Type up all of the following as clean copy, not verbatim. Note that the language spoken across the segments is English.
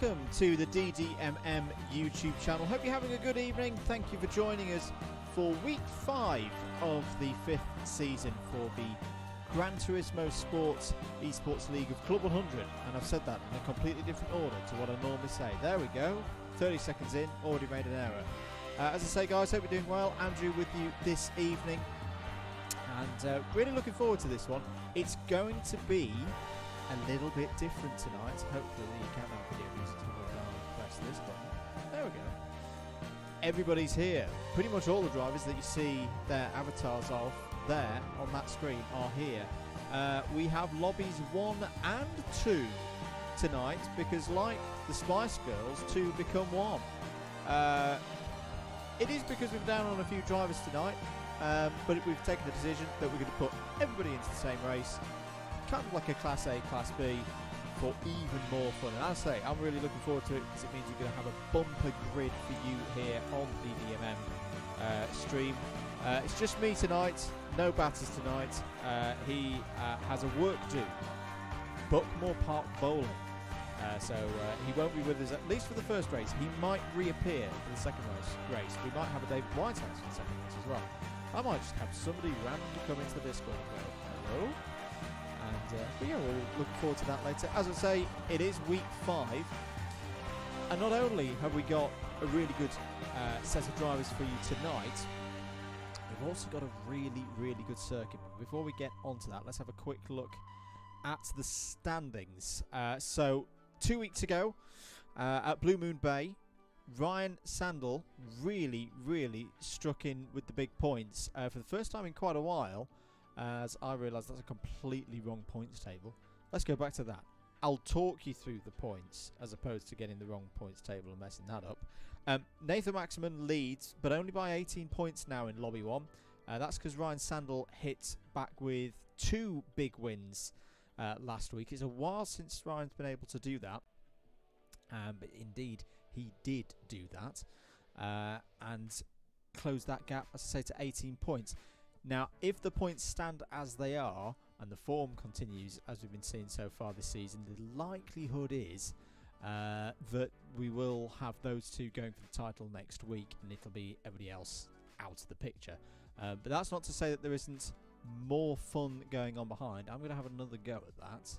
welcome to the DDMM YouTube channel. Hope you're having a good evening. Thank you for joining us for week 5 of the 5th season for the Gran Turismo Sports Esports League of Club 100. And I've said that in a completely different order to what I normally say. There we go. 30 seconds in, already made an error. As I say, guys, hope you're doing well. Andrew with you this evening. And really looking forward to this one. It's going to be a little bit different tonight. Hopefully the countdown video music will press this button. There we go. Everybody's here. Pretty much all the drivers that you see their avatars of there on that screen are here. We have lobbies 1 and 2 tonight because, like the Spice Girls, 2 become 1. It is because we're down on a few drivers tonight, but we've taken the decision that we're going to put everybody into the same race, kind of like a Class A, Class B, for even more fun. And as I say, I'm really looking forward to it because it means you're going to have a bumper grid for you here on the DDMM stream. It's just me tonight, no batters tonight. He has a work due, Buckmore Park Bowling. So he won't be with us at least for the first race. He might reappear for the second race. We might have a David Whitehouse for the second race as well. I might just have somebody randomly come into the Discord and go, hello? And but yeah, we'll look forward to that later. As I say, it is week 5. And not only have we got a really good set of drivers for you tonight, we've also got a really, really good circuit. But before we get onto that, let's have a quick look at the standings. So 2 weeks ago at Blue Moon Bay, Ryan Sandel really struck in with the big points for the first time in quite a while, as I realised that's a completely wrong points table. Let's go back to that. I'll talk you through the points as opposed to getting the wrong points table and messing that up. Nathan Maximan leads, but only by 18 points now in Lobby 1. That's because Ryan Sandel hit back with 2 big wins last week. It's a while since Ryan's been able to do that, but indeed he did do that and close that gap, as I say, to 18 points. Now, if the points stand as they are and the form continues as we've been seeing so far this season, the likelihood is that we will have those 2 going for the title next week, and it'll be everybody else out of the picture. But that's not to say that there isn't more fun going on behind. I'm going to have another go at that.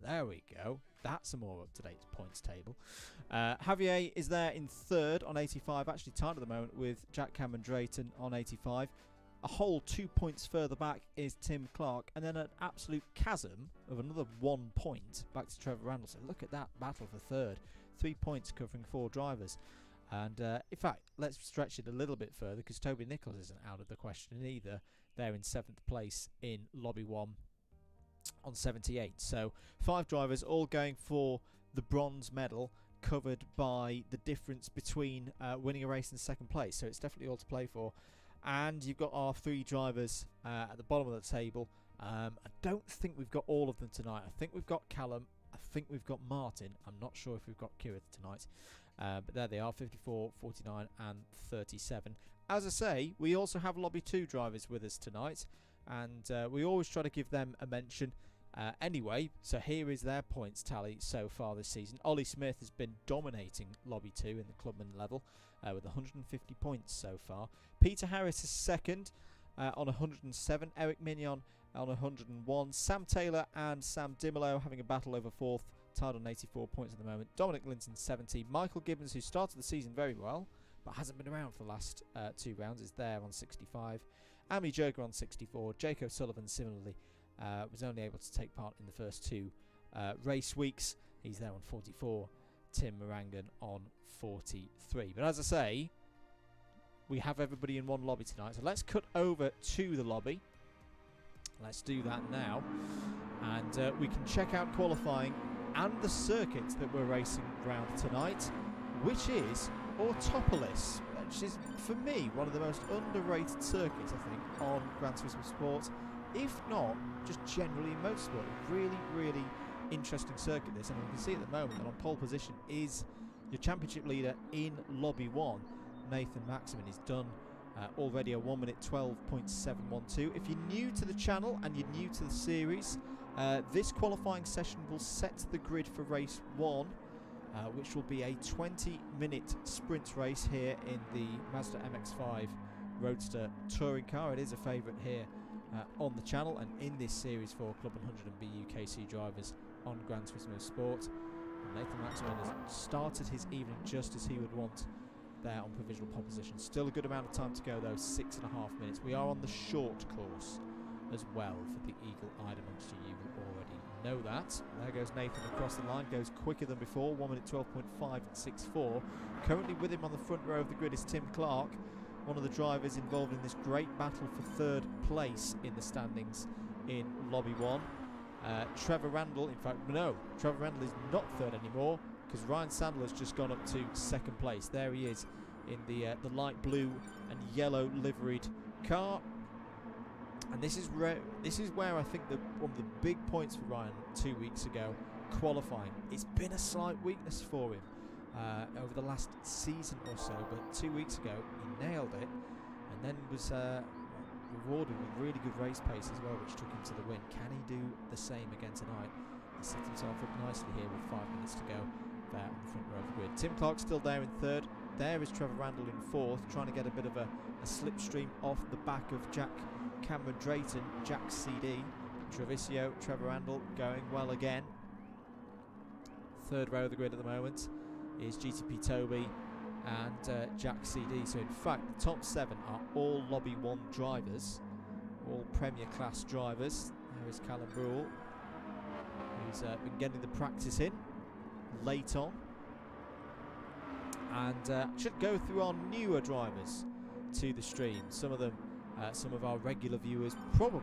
There we go. That's a more up-to-date points table. Javier is there in 3rd on 85, actually tied at the moment with Jack Cameron Drayton on 85. A whole 2 points further back is Tim Clark, and then an absolute chasm of another 1 point back to Trevor Randall. So look at that battle for 3rd. 3 points covering 4 drivers. And in fact, let's stretch it a little bit further because Toby Nichols isn't out of the question either. They're in 7th place in Lobby 1 on 78. So 5 drivers all going for the bronze medal, covered by the difference between winning a race and 2nd place. So it's definitely all to play for. And you've got our 3 drivers at the bottom of the table. I don't think we've got all of them tonight. I think we've got Callum. I think we've got Martin. I'm not sure if we've got Kirith tonight. But there they are, 54, 49 and 37. As I say, we also have Lobby 2 drivers with us tonight. And we always try to give them a mention. Anyway, so here is their points tally so far this season. Ollie Smith has been dominating Lobby 2 in the Clubman level with 150 points so far. Peter Harris is 2nd on 107. Eric Mignon on 101. Sam Taylor and Sam Dimolo having a battle over 4th, tied on 84 points at the moment. Dominic Linton 70. Michael Gibbons, who started the season very well but hasn't been around for the last 2 rounds, is there on 65. Ami Joker on 64. Jacob Sullivan similarly was only able to take part in the first 2 race weeks. He's there on 44. Tim Morangan on 43. But as I say, we have everybody in one lobby tonight. So let's cut over to the lobby. Let's do that now. And we can check out qualifying and the circuit that we're racing around tonight, which is Autopolis, which is, for me, one of the most underrated circuits, I think, on Gran Turismo Sport. If not, just generally in motorsport. Really interesting circuit this, and you can see at the moment that on pole position is your championship leader in Lobby 1, Nathan Maximan. He's done already a 1 minute 12.712. If you're new to the channel and you're new to the series, this qualifying session will set the grid for race 1 which will be a 20-minute sprint race here in the Mazda MX-5 Roadster touring car. It is a favourite here on the channel and in this series for Club 100 and BUKC drivers on Gran Turismo Sport. And Nathan Maxwell has started his evening just as he would want there on provisional pole position. Still a good amount of time to go though, 6.5 minutes. We are on the short course as well for the eagle-eyed amongst you. You will already know that. There goes Nathan across the line, goes quicker than before, 1 minute 12.564. Currently with him on the front row of the grid is Tim Clark, one of the drivers involved in this great battle for third place in the standings in Lobby 1. Trevor Randall, in fact, no, Trevor Randall is not third anymore because Ryan Sandler has just gone up to second place. There he is in the light blue and yellow liveried car. And this is where I think one of the big points for Ryan 2 weeks ago, qualifying. It's been a slight weakness for him over the last season or so, but 2 weeks ago he nailed it and then was rewarded with really good race pace as well, which took him to the win. Can he do the same again tonight? He set himself up nicely here with 5 minutes to go there on the front row of the grid. Tim Clark's still there in third. There is Trevor Randall in fourth, trying to get a bit of a slipstream off the back of Cameron Drayton, Jack CD, Treviso, Trevor Randall going well again. Third row of the grid at the moment is GTP Toby and Jack CD. So in fact the top 7 are all Lobby 1 drivers, all Premier Class drivers. There is Callum Brule, who's been getting the practice in late on. And should go through our newer drivers to the stream. Some of them, some of our regular viewers probably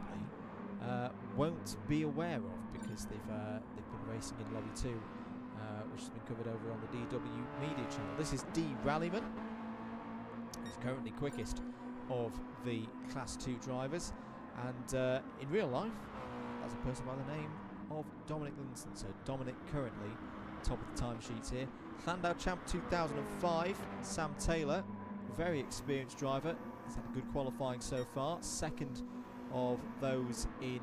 won't be aware of because they've been racing in Lobby 2, which has been covered over on the DW Media channel. This is D Rallyman. He's currently quickest of the Class 2 drivers, and in real life, that's a person by the name of Dominic Livingston. So Dominic currently top of the timesheets here. Landau Champ 2005, Sam Taylor, very experienced driver. He's had a good qualifying so far. Second of those in,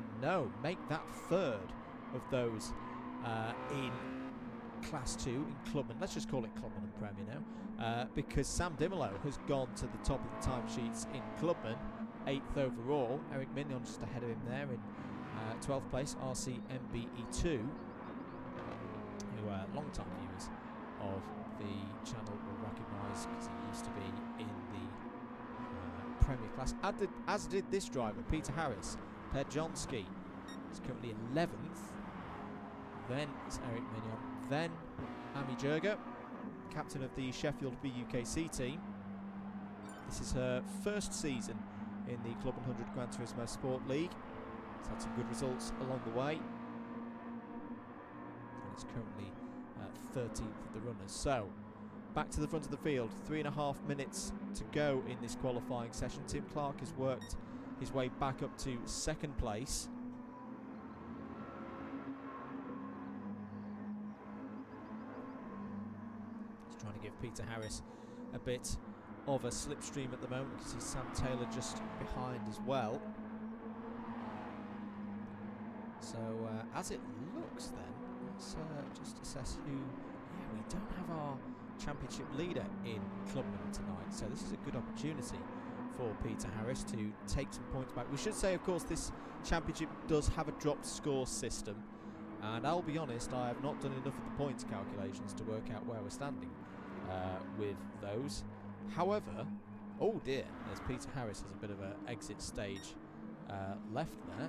make that third of those in Class 2 in Clubman. Let's just call it Clubman and Premier now, because Sam Dimolo has gone to the top of the timesheets in Clubman, 8th overall. Eric Mignon just ahead of him there in 12th place, RCMBE2, who long-time viewers of the channel will recognise because he used to be in the Premier Class, as did this driver, Peter Harris. Per Jonski is currently 11th. Then it's Eric Mignon. Then Amy Jurger, captain of the Sheffield BUKC team. This is her first season in the Club 100 Gran Turismo Sport League. It's had some good results along the way. And it's currently 13th of the runners. So, back to the front of the field. 3.5 minutes to go in this qualifying session. Tim Clark has worked his way back up to second place. He's trying to give Peter Harris a bit of a slipstream at the moment because he's Sam Taylor just behind as well. So as it looks then, let's just assess who... Yeah, we don't have our championship leader in Clubman tonight, so this is a good opportunity for Peter Harris to take some points back. We should say, of course, this championship does have a dropped score system, and I'll be honest, I have not done enough of the points calculations to work out where we're standing with those. However, oh dear, there's Peter Harris has a bit of an exit stage left there.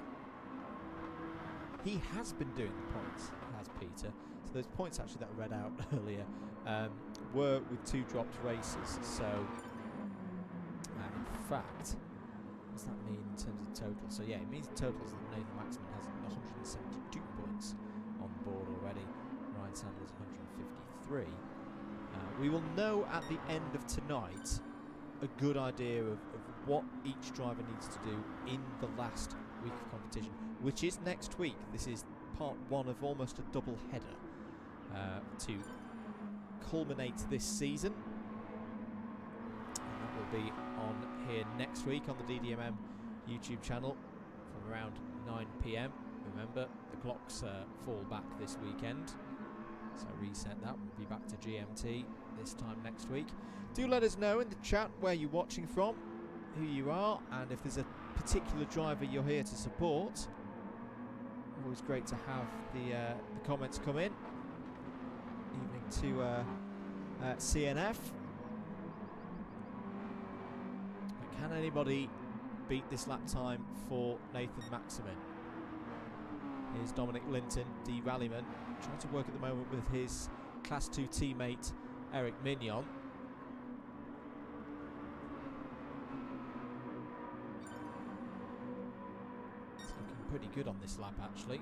He has been doing the points, has Peter. So those points actually that I read out earlier were with 2 dropped races. So in fact, what does that mean in terms of total? So yeah, it means in total that Nathan Maxman has 172 points on the board already. Ryan Sandler's 153. We will know at the end of tonight a good idea of what each driver needs to do in the last week of competition, which is next week. This is part 1 of almost a double header to culminate this season. And that will be on here next week on the DDMM YouTube channel from around 9 PM. Remember, the clocks fall back this weekend. So reset that. We'll be back to GMT this time next week. Do let us know in the chat where you're watching from, who you are, and if there's a particular driver you're here to support. Always great to have the comments come in. Evening to CNF. But can anybody beat this lap time for Nathan Maximin? Here's Dominic Linton, D Rallyman, trying to work at the moment with his Class 2 teammate Eric Mignon. It's looking pretty good on this lap actually.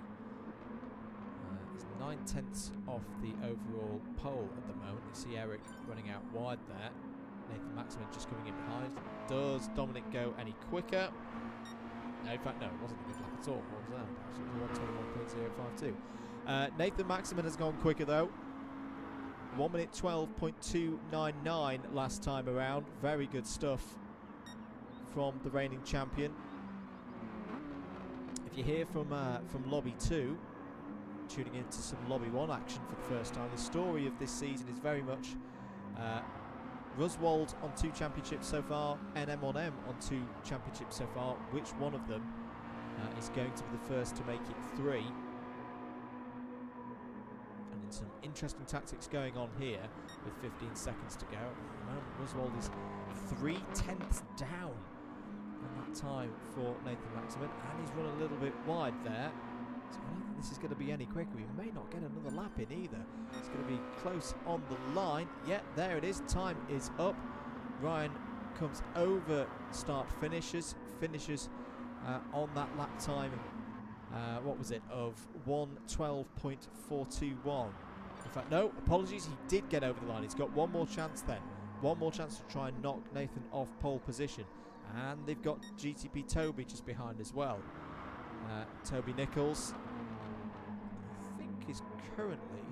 He's 9/10 off the overall pole at the moment. You see Eric running out wide there. Nathan Maximin just coming in behind. Does Dominic go any quicker? No, in fact, no, it wasn't a good lap at all. What was that? 1:21.052. Nathan Maximin has gone quicker though. 1:12.299 last time around. Very good stuff from the reigning champion. If you hear from Lobby 2, tuning into some Lobby 1 action for the first time, the story of this season is very much Ruswold on 2 championships so far, NM1M on 2 championships so far. Which one of them is going to be the first to make it 3? And then some interesting tactics going on here with 15 seconds to go. Ruswold is 3/10 down on that time for Nathan Maximin, and he's run a little bit wide there. So I don't think this is going to be any quicker. We may not get another lap in either. It's going to be close on the line. Yeah, there it is. Time is up. Ryan comes over finishes on that lap time. What was it? Of 1:12.421. In fact, no, apologies. He did get over the line. He's got one more chance then. One more chance to try and knock Nathan off pole position. And they've got GTP Toby just behind as well. Toby Nichols, I think, is currently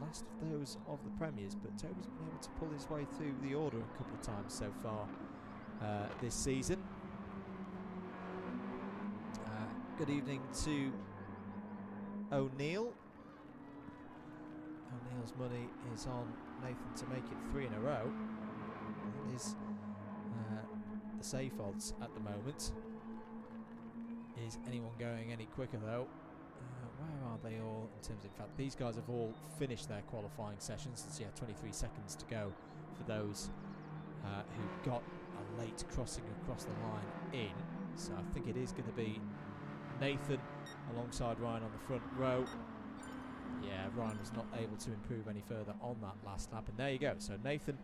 last of those of the premiers, but Toby's been able to pull his way through the order a couple of times so far this season. Good evening to O'Neill. O'Neill's money is on Nathan to make it 3 in a row. That is the safe odds at the moment. Is anyone going any quicker though? Where are they all in terms of, in fact, these guys have all finished their qualifying sessions. So yeah, 23 seconds to go for those who got a late crossing across the line in. So I think it is going to be Nathan alongside Ryan on the front row. Yeah, Ryan was not able to improve any further on that last lap, and there you go. So Nathan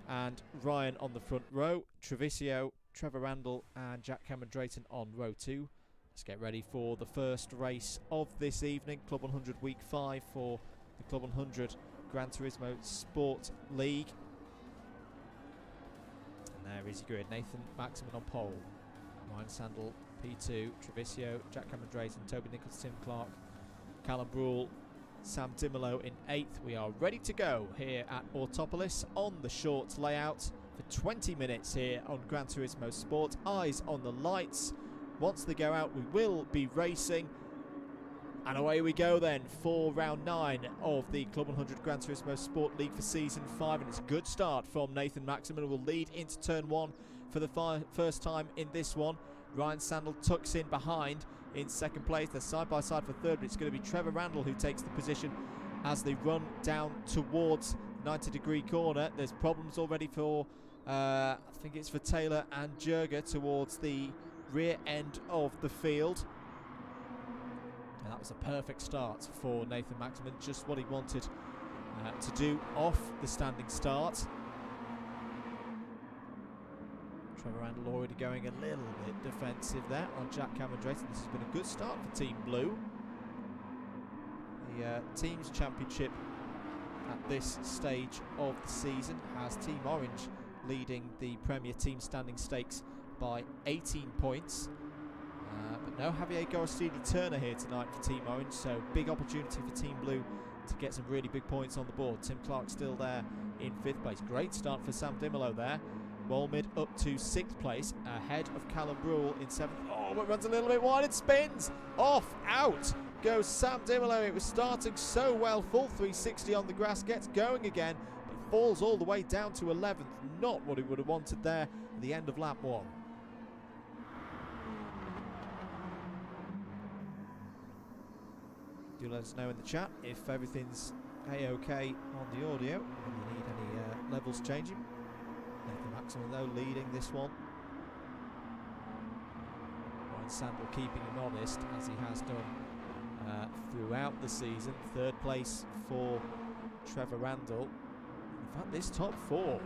and Ryan on the front row, Treviso, Trevor Randall and Jack Cameron Drayton on row 2. Let's get ready for the first race of this evening, Club 100 Week 5 for the Club 100 Gran Turismo Sport League. And there is your grid. Nathan Maximin on pole, Ryan Sandel P2, Treviso, Jack Cameron Drayton, Toby Nichols, Tim Clark, Callum Brule, Sam Dimolo in 8th. We are ready to go here at Autopolis on the short layout for 20 minutes here on Gran Turismo Sport. Eyes on the lights. Once they go out, we will be racing. And away we go then for round 9 of the Club 100 Gran Turismo Sport League for Season 5. And it's a good start from Nathan Maximin, who will lead into turn 1 for the first time in this one. Ryan Sandel tucks in behind in second place. They're side by side for third, but it's going to be Trevor Randall who takes the position as they run down towards 90-degree corner. There's problems already for, I think it's for Taylor and Jurger towards the rear end of the field. And that was a perfect start for Nathan Maximin, just what he wanted to do off the standing start. Trevor Randall already going a little bit defensive there on Jack Cameron Drayton. This has been a good start for Team Blue. The Teams Championship at this stage of the season has Team Orange leading the Premier Team Standing Stakes by 18 points. But no Javier Gorostidi Turner here tonight for Team Orange, so big opportunity for Team Blue to get some really big points on the board. Tim Clark still there in 5th place. Great start for Sam Dimolo there. Walmid up to 6th place, ahead of Callum Brule in 7th. Oh, but runs a little bit wide and spins off, out. goes Sam Dimolo. It was starting so well, full 360 on the grass, gets going again, but falls all the way down to 11th. Not what he would have wanted there at the end of lap 1. Do let us know in the chat if everything's A-OK on the audio, and you need any levels changing. Nathan Maxwell though leading this one. Ryan Sandel keeping him honest as he has done throughout the season. 3rd place for Trevor Randall. In fact, this top 4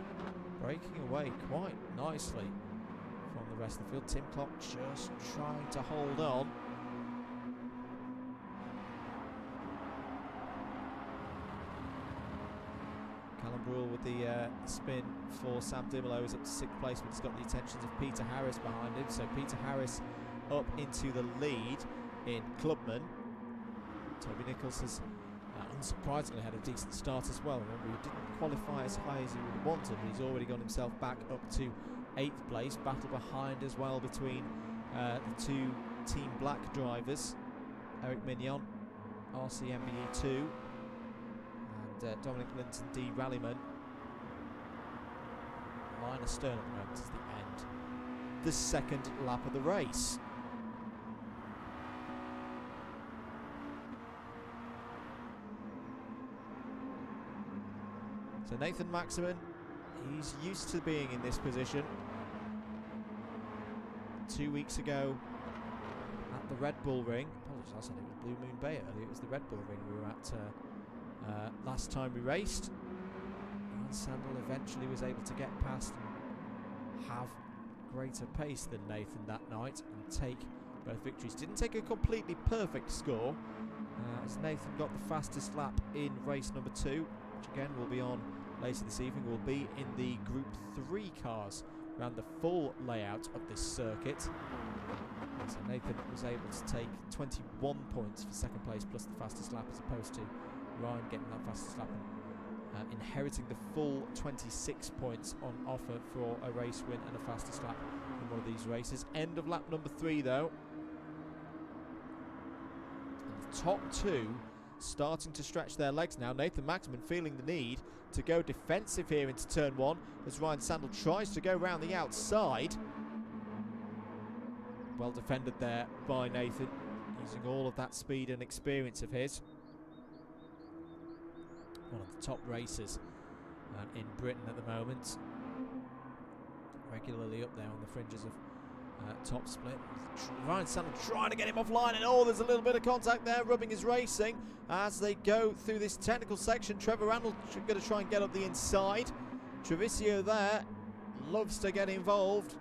breaking away quite nicely from the rest of the field. Tim Clark just trying to hold on. Callum Brule with the spin for Sam Dimolo is up to 6th place, but he's got the attentions of Peter Harris behind him. So Peter Harris up into the lead in Clubman. Toby Nichols has unsurprisingly had a decent start as well. Remember, he didn't qualify as high as he would have wanted, but he's already got himself back up to 8th place. Battle behind as well between the 2 Team Black drivers, Eric Mignon, RCMBE 2, and Dominic Linton D. Rallyman. Linus Stern at the moment is the end. The 2nd lap of the race. So Nathan Maximin, he's used to being in this position. 2 weeks ago at the Red Bull Ring, apologies, I said it was Blue Moon Bay earlier, it was the Red Bull Ring we were at last time we raced. Ryan Sandel eventually was able to get past and have greater pace than Nathan that night and take both victories. Didn't take a completely perfect score, as Nathan got the fastest lap in race number 2, which again will be on later this evening. Will be in the Group 3 cars around the full layout of this circuit. So Nathan was able to take 21 points for 2nd place plus the fastest lap, as opposed to Ryan getting that fastest lap and inheriting the full 26 points on offer for a race win and a fastest lap in one of these races. End of lap number 3 though. And the top 2 starting to stretch their legs now. Nathan Maximin feeling the need to go defensive here into turn 1 as Ryan Sandel tries to go round the outside. Well defended there by Nathan, using all of that speed and experience of his. One of the top racers in Britain at the moment. Regularly up there on the fringes of top split. Ryan Sandel trying to get him offline, and oh, there's a little bit of contact there. Rubbing is racing as they go through this technical section. Trevor Randall going to try and get up the inside. Treviso there loves to get involved.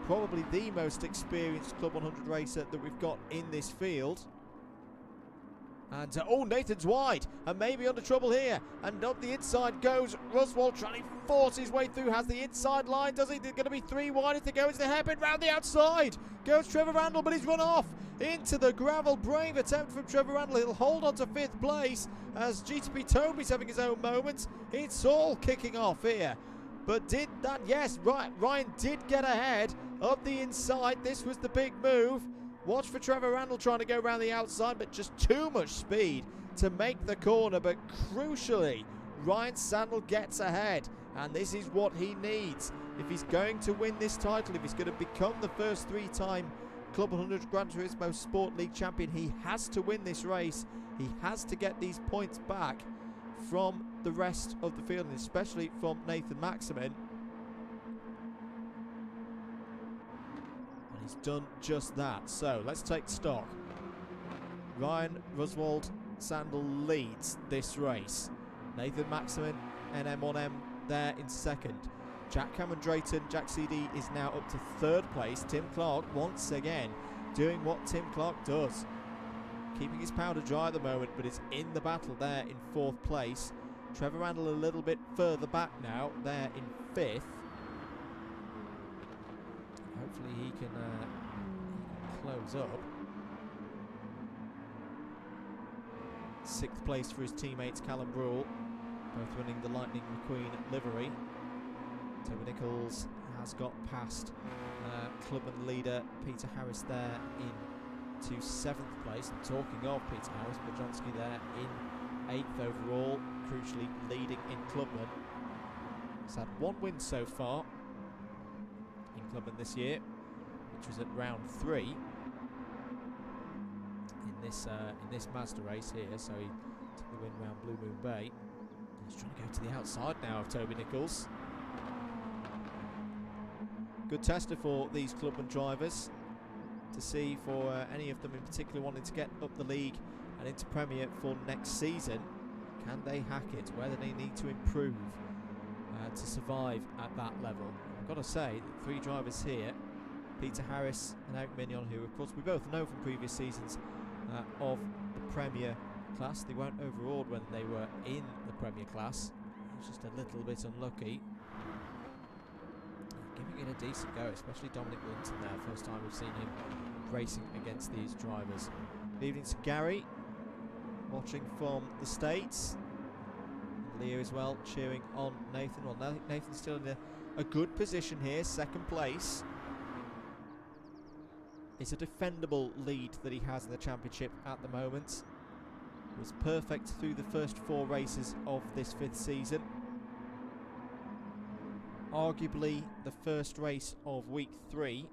Probably the most experienced Club 100 racer that we've got in this field. And oh, Nathan's wide and maybe under trouble here, and up the inside goes Ruswald, trying to force his way through. Has the inside line, does he? There's going to be 3 wide to go. It's the hairpin round the outside. Goes Trevor Randall, but he's run off into the gravel. Brave attempt from Trevor Randall. He'll hold on to 5th place as GTP Toby's having his own moments. It's all kicking off here. But did that, yes, right, Ryan did get ahead up the inside. This was the big move. Watch for Trevor Randall trying to go around the outside, but just too much speed to make the corner. But crucially, Ryan Sandel gets ahead, and this is what he needs if he's going to win this title, if he's going to become the first 3-time Club 100 Gran Turismo Sport League champion. He has to win this race. He has to get these points back from the rest of the field, and especially from Nathan Maximin. He's done just that. So let's take stock. Ryan Ruswald Sandel leads this race. Nathan Maximin, NM1M there in 2nd. Jack Cameron Drayton, Jack CD is now up to 3rd place. Tim Clark once again doing what Tim Clark does. Keeping his powder dry at the moment, but is in the battle there in 4th place. Trevor Randall a little bit further back now, there in 5th. Hopefully he can close up. 6th place for his teammates Callum Brule, both winning the Lightning McQueen livery. Toby Nichols has got past Clubman leader Peter Harris there in to 7th place. And talking of Peter Harris, Bajonski there in 8th overall, crucially leading in Clubman. He's had 1 win so far in Clubman this year, which was at round 3 in this Mazda race here. So he took the win round Blue Moon Bay. He's trying to go to the outside now of Toby Nichols. Good tester for these Clubman drivers to see for any of them in particular wanting to get up the league and into Premier for next season. Can they hack it? Where do they need to improve to survive at that level? I've got to say that 3 drivers here, Peter Harris and Eric Mignon, who of course we both know from previous seasons of the Premier class. They weren't overawed when they were in the Premier class. It was just a little bit unlucky. Giving it a decent go, especially Dominic Linton there. First time we've seen him racing against these drivers. Evening to Gary, watching from the States. Leo as well, cheering on Nathan. Well, Nathan's still in a good position here, 2nd place. It's a defendable lead that he has in the championship at the moment. He was perfect through the first 4 races of this 5th season. Arguably the first race of week 3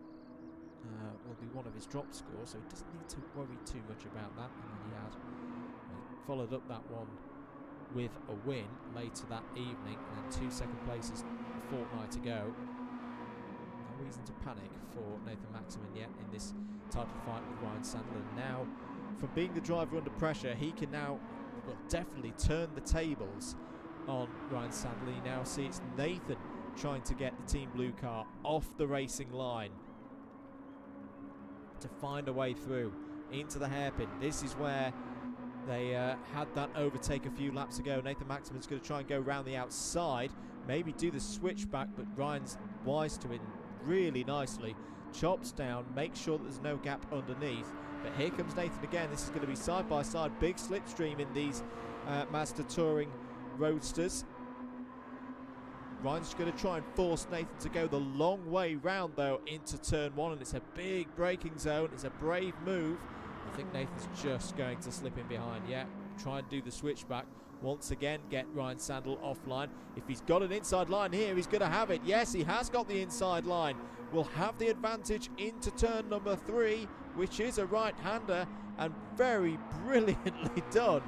will be one of his drop scores, so he doesn't need to worry too much about that. And then he followed up that one with a win later that evening, and then 2 second places a fortnight ago. No reason to panic for Nathan Maximin yet in this title fight with Ryan Sandler. And now, from being the driver under pressure, he can now definitely turn the tables on Ryan Sandler. You now see it's Nathan trying to get the Team Blue car off the racing line to find a way through into the hairpin. This is where they had that overtake a few laps ago. Nathan Maximin's going to try and go around the outside, maybe do the switchback, but Ryan's wise to it really nicely. Chops down, makes sure that there's no gap underneath. But here comes Nathan again. This is going to be side by side, big slipstream in these Mazda Touring Roadsters. Ryan's going to try and force Nathan to go the long way round though into turn 1, and it's a big braking zone. It's a brave move. I think Nathan's just going to slip in behind. Yeah, try and do the switchback. Once again, get Ryan Sandel offline. If he's got an inside line here, he's going to have it. Yes, he has got the inside line. Will have the advantage into turn number 3, which is a right-hander, and very brilliantly done.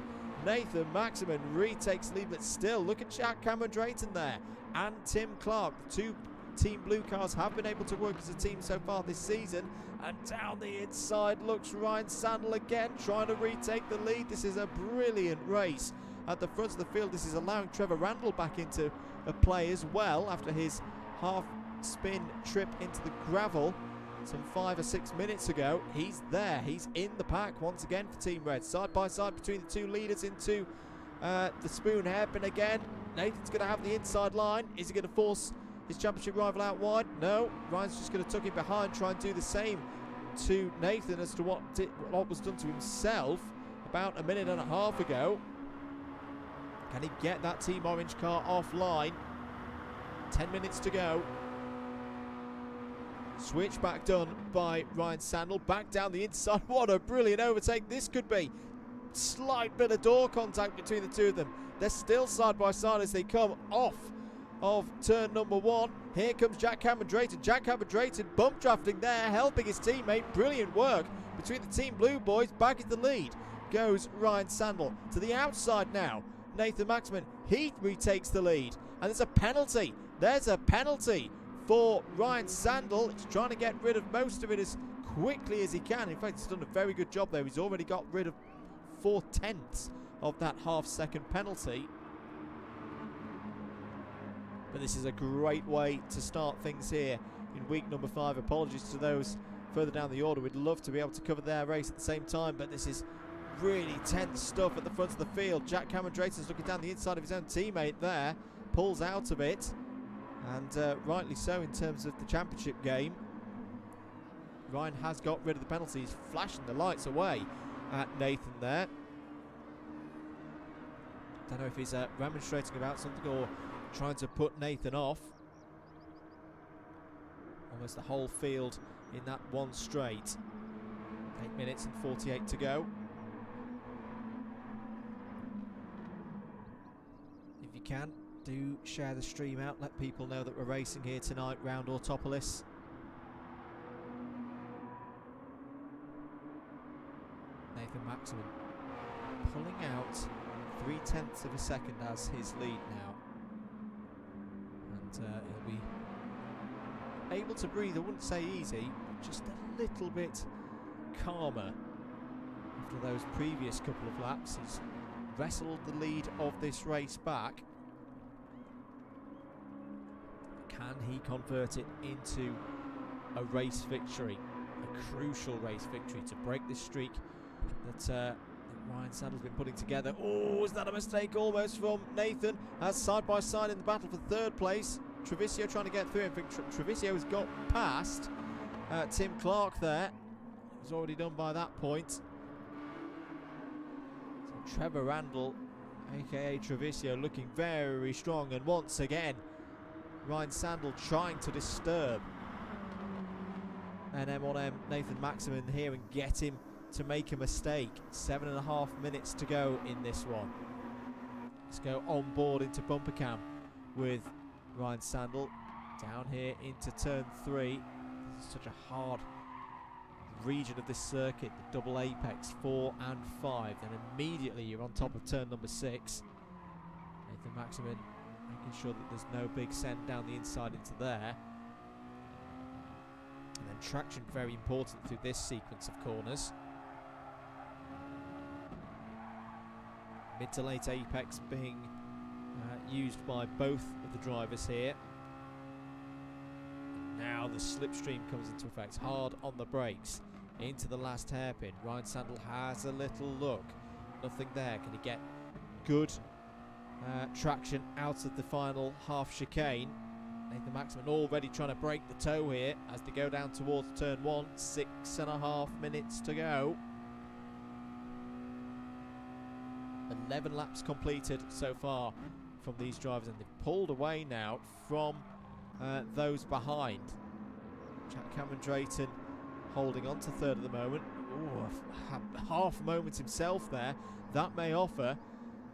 Nathan Maximin retakes lead, but still, look at Jack Cameron Drayton there and Tim Clark. The 2 Team Blue cars have been able to work as a team so far this season. And down the inside looks Ryan Sandel again, trying to retake the lead. This is a brilliant race at the front of the field. This is allowing Trevor Randall back into play as well after his half-spin trip into the gravel some 5 or 6 minutes ago. He's there. He's in the pack once again for Team Red. Side by side between the 2 leaders into the spoon hairpin again. Nathan's going to have the inside line. Is he going to force his championship rival out wide? No. Ryan's just going to tuck him behind, try and do the same to Nathan as to what was done to himself about a minute and a half ago. Can he get that Team Orange car offline? 10 minutes to go. Switchback done by Ryan Sandel. Back down the inside. What a brilliant overtake this could be. Slight bit of door contact between the 2 of them. They're still side by side as they come off of turn number 1. Here comes Jack Cameron Drayton. Jack Cameron Drayton bump drafting there, helping his teammate. Brilliant work between the Team Blue boys. Back in the lead goes Ryan Sandel. To the outside now, Nathan Maximin. He retakes the lead. And there's a penalty. There's a penalty for Ryan Sandel. He's trying to get rid of most of it as quickly as he can. In fact, he's done a very good job there. He's already got rid of 4/10 of that half-second penalty. But this is a great way to start things here in week number 5. Apologies to those further down the order. We'd love to be able to cover their race at the same time, but this is really tense stuff at the front of the field. Jack Cameron Drayton's looking down the inside of his own teammate there. Pulls out of it. And rightly so in terms of the championship game. Ryan has got rid of the penalty. He's flashing the lights away at Nathan there. Don't know if he's remonstrating about something or trying to put Nathan off. Almost the whole field in that one straight. 8 minutes and 48 to go. If you can, do share the stream out. Let people know that we're racing here tonight round Autopolis. Nathan Maximin pulling out 0.3 of a second as his lead now. And he'll be able to breathe, I wouldn't say easy, but just a little bit calmer after those previous couple of laps. He's wrestled the lead of this race back. Can he convert it into a race victory, a crucial race victory to break this streak that Ryan Sandler's been putting together? Oh, is that a mistake almost from Nathan? As side by side in the battle for third place. Treviso trying to get through. I think Treviso has got past Tim Clark there. It was already done by that point. So Trevor Randall, aka Treviso, looking very strong, and once again Ryan Sandel trying to disturb an M1M Nathan Maximin here and get him to make a mistake. 7.5 minutes to go in this one. Let's go on board into bumper cam with Ryan Sandel down here into turn 3. This is such a hard region of this circuit, the double apex 4 and 5. Then immediately you're on top of turn number 6. Nathan Maximin making sure that there's no big send down the inside into there. And then traction very important through this sequence of corners. Mid to late apex being used by both of the drivers here. And now the slipstream comes into effect. Hard on the brakes into the last hairpin. Ryan Sandel has a little look. Nothing there. Can he get good traction out of the final half chicane? Nathan Maximin already trying to break the toe here as they go down towards turn 1. 6.5 minutes to go. 11 laps completed so far from these drivers, and they've pulled away now from those behind. Jack Cameron Drayton holding on to third at the moment. Ooh, half moment himself there. That may offer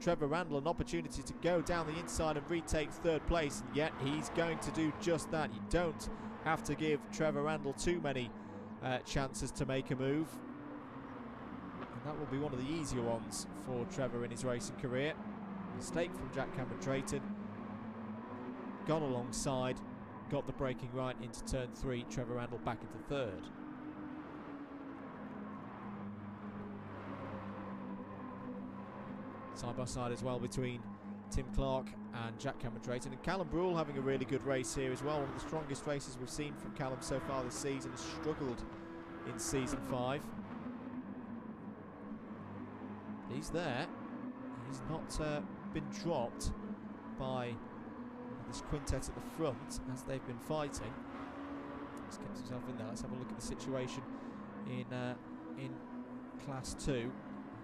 Trevor Randall an opportunity to go down the inside and retake third place, and yet he's going to do just that. You don't have to give Trevor Randall too many chances to make a move. And that will be one of the easier ones for Trevor in his racing career. Mistake from Jack Cameron Drayton. Gone alongside, got the braking right into turn 3. Trevor Randall back into third. Side by side as well between Tim Clark and Jack Cameron Drayton. And Callum Brule having a really good race here as well. One of the strongest races we've seen from Callum so far this season. Has struggled in season 5. He's there. He's not been dropped by this quintet at the front as they've been fighting. He's kept himself in there. Let's have a look at the situation in Class 2.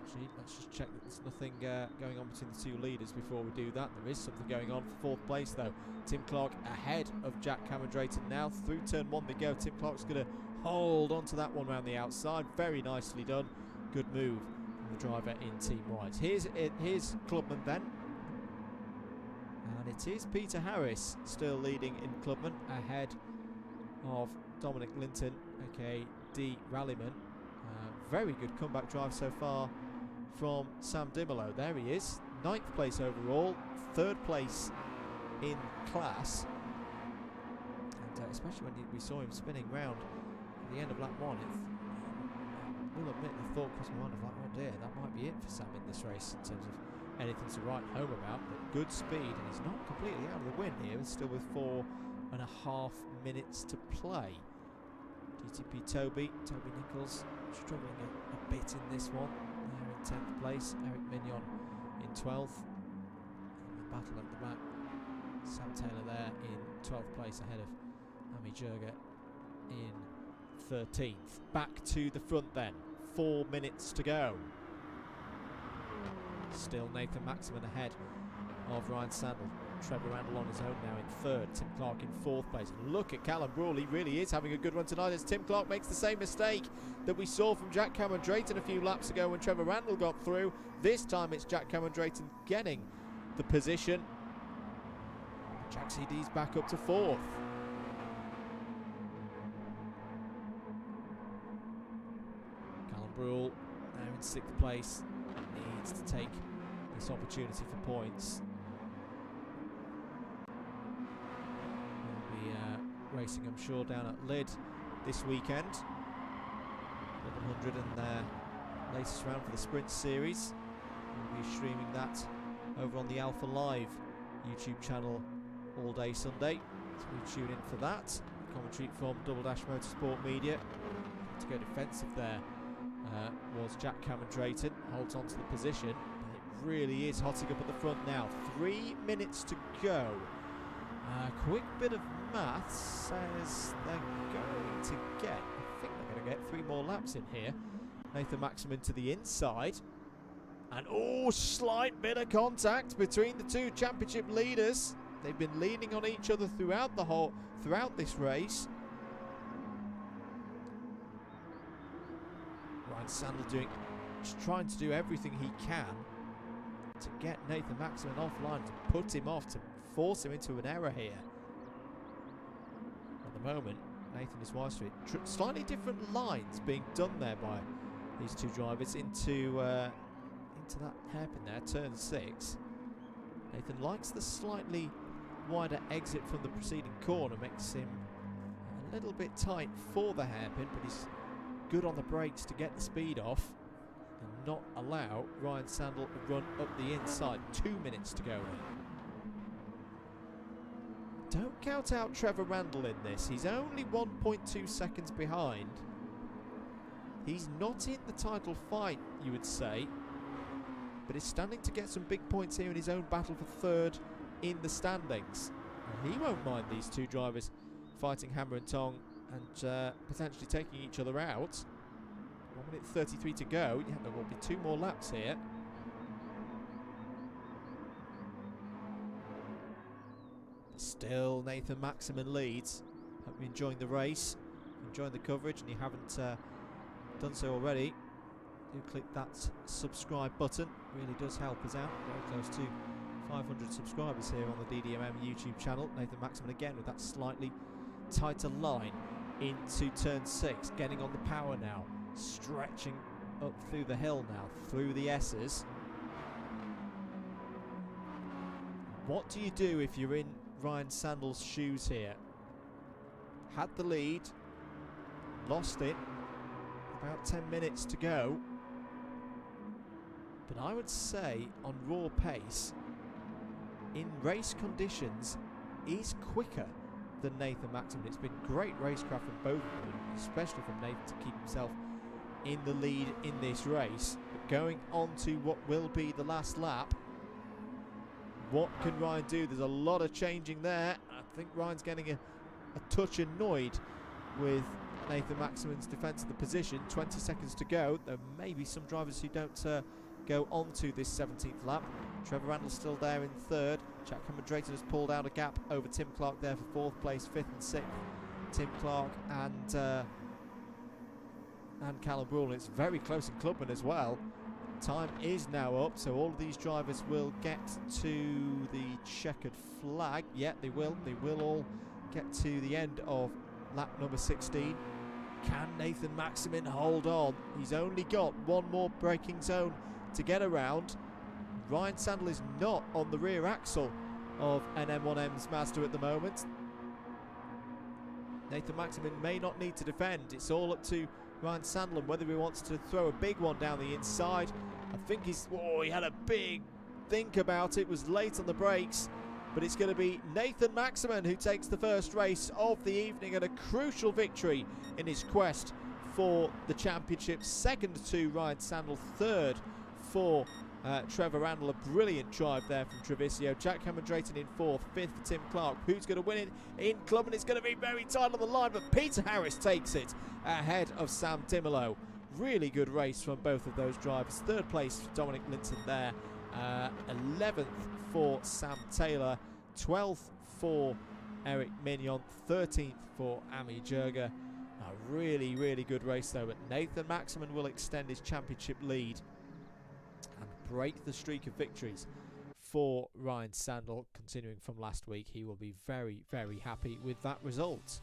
Actually, let's just check that there's nothing going on between the two leaders before we do that. There is something going on for fourth place though. Tim Clark ahead of Jack Cameron Drayton now. Through turn 1 they go. Tim Clark's going to hold onto that one around the outside. Very nicely done. Good move from the driver in Team White. Here's Clubman then. And it is Peter Harris still leading in Clubman ahead of Dominic Linton, aka D. Rallyman. Very good comeback drive so far from Sam Dimolo. There he is, 9th place overall, 3rd place in class, and especially when we saw him spinning round at the end of lap 1, I will admit the thought crossed my mind of like, oh dear, that might be it for Sam in this race in terms of anything to write home about. But good speed, and he's not completely out of the win here, still with 4.5 minutes to play. DTP Toby Nichols struggling a bit in this one. There in 10th place, Eric Mignon in 12th. And the battle at the back, Sam Taylor there in 12th place ahead of Ami Jurga in 13th. Back to the front then, 4 minutes to go. Still Nathan Maximin ahead of Ryan Sandel. Trevor Randall on his own now in third. Tim Clark in fourth place. Look at Callum Brawl. He really is having a good run tonight as Tim Clark makes the same mistake that we saw from Jack Cameron Drayton a few laps ago when Trevor Randall got through. This time it's Jack Cameron Drayton getting the position. Jack CD's back up to fourth. Callum Brawl now in sixth place. Needs to take this opportunity for points. We'll be racing, I'm sure, down at Lyd this weekend. 1100 and their latest round for the Sprint Series. We'll be streaming that over on the Alpha Live YouTube channel all day Sunday. So we tune in for that. Commentary from Double Dash Motorsport Media. To go defensive there was Jack Cameron Drayton. Holds on to the position. But it really is hotting up at the front now. 3 minutes to go. A quick bit of maths says they're going to get, I think they're going to get 3 more laps in here. Nathan Maximin to the inside. And oh, slight bit of contact between the two championship leaders. They've been leaning on each other throughout this race. Ryan Sandler just trying to do everything he can to get Nathan Maximin offline, to put him off, to force him into an error here. At the moment, Nathan is wise to it. Slightly different lines being done there by these two drivers into that hairpin there, turn 6. Nathan likes the slightly wider exit from the preceding corner, makes him a little bit tight for the hairpin, but he's good on the brakes to get the speed off and not allow Ryan Sandel to run up the inside. 2 minutes to go here. Don't count out Trevor Randall in this. He's only 1.2 seconds behind. He's not in the title fight, you would say, but is standing to get some big points here in his own battle for third in the standings. And he won't mind these two drivers fighting hammer and tong and potentially taking each other out. 1 minute 33 to go. Yeah, there will be 2 more laps here. Still, Nathan Maximin leads. Hope you're enjoying the race, enjoying the coverage, and you haven't done so already. Do click that subscribe button. Really does help us out. Very close to 500 subscribers here on the DDMM YouTube channel. Nathan Maximin again with that slightly tighter line into turn 6, getting on the power now, stretching up through the hill now, through the S's. What do you do if you're in Ryan Sandel's shoes here? Had the lead, lost it, about 10 minutes to go. But I would say on raw pace, in race conditions, is quicker than Nathan Maximin. It's been great racecraft from both of them, especially from Nathan to keep himself in the lead in this race. But going on to what will be the last lap, what can Ryan do? There's a lot of changing there. I think Ryan's getting a touch annoyed with Nathan Maximin's defence of the position. 20 seconds to go. There may be some drivers who don't go on to this 17th lap. Trevor Randall's still there in third. Jack Cameron Drayton has pulled out a gap over Tim Clark there for 4th place, 5th and 6th. Tim Clark and Callum Brawl. It's very close in Clubman as well. Time is now up, so all of these drivers will get to the checkered flag. Yeah, they will. They will all get to the end of lap number 16. Can Nathan Maximin hold on? He's only got one more braking zone to get around. Ryan Sandel is not on the rear axle of an M1M's Mazda at the moment. Nathan Maximin may not need to defend. It's all up to Ryan Sandel whether he wants to throw a big one down the inside. I think he had a big think about it, was late on the brakes, but it's going to be Nathan Maximin who takes the first race of the evening and a crucial victory in his quest for the championship. Second to Ryan Sandel, third for Trevor Randall. A brilliant drive there from Treviso. Jack Cameron Drayton in 4th, 5th for Tim Clark. Who's going to win it in Clubman? It's going to be very tight on the line, but Peter Harris takes it ahead of Sam Timmerlow. Really good race from both of those drivers. 3rd place for Dominic Linton there. 11th for Sam Taylor. 12th for Eric Mignon, 13th for Ami Jurga. A really, really good race though, but Nathan Maximan will extend his championship lead and break the streak of victories for Ryan Sandel. Continuing from last week, he will be very, very happy with that result.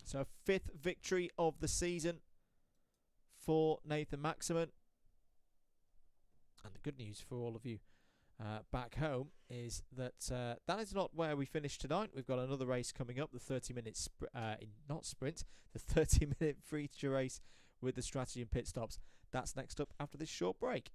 So 5th victory of the season for Nathan Maximan. And the good news for all of you back home is that that is not where we finish tonight. We've got another race coming up, the 30-minute not sprint, the 30-minute feature race with the strategy and pit stops. That's next up after this short break.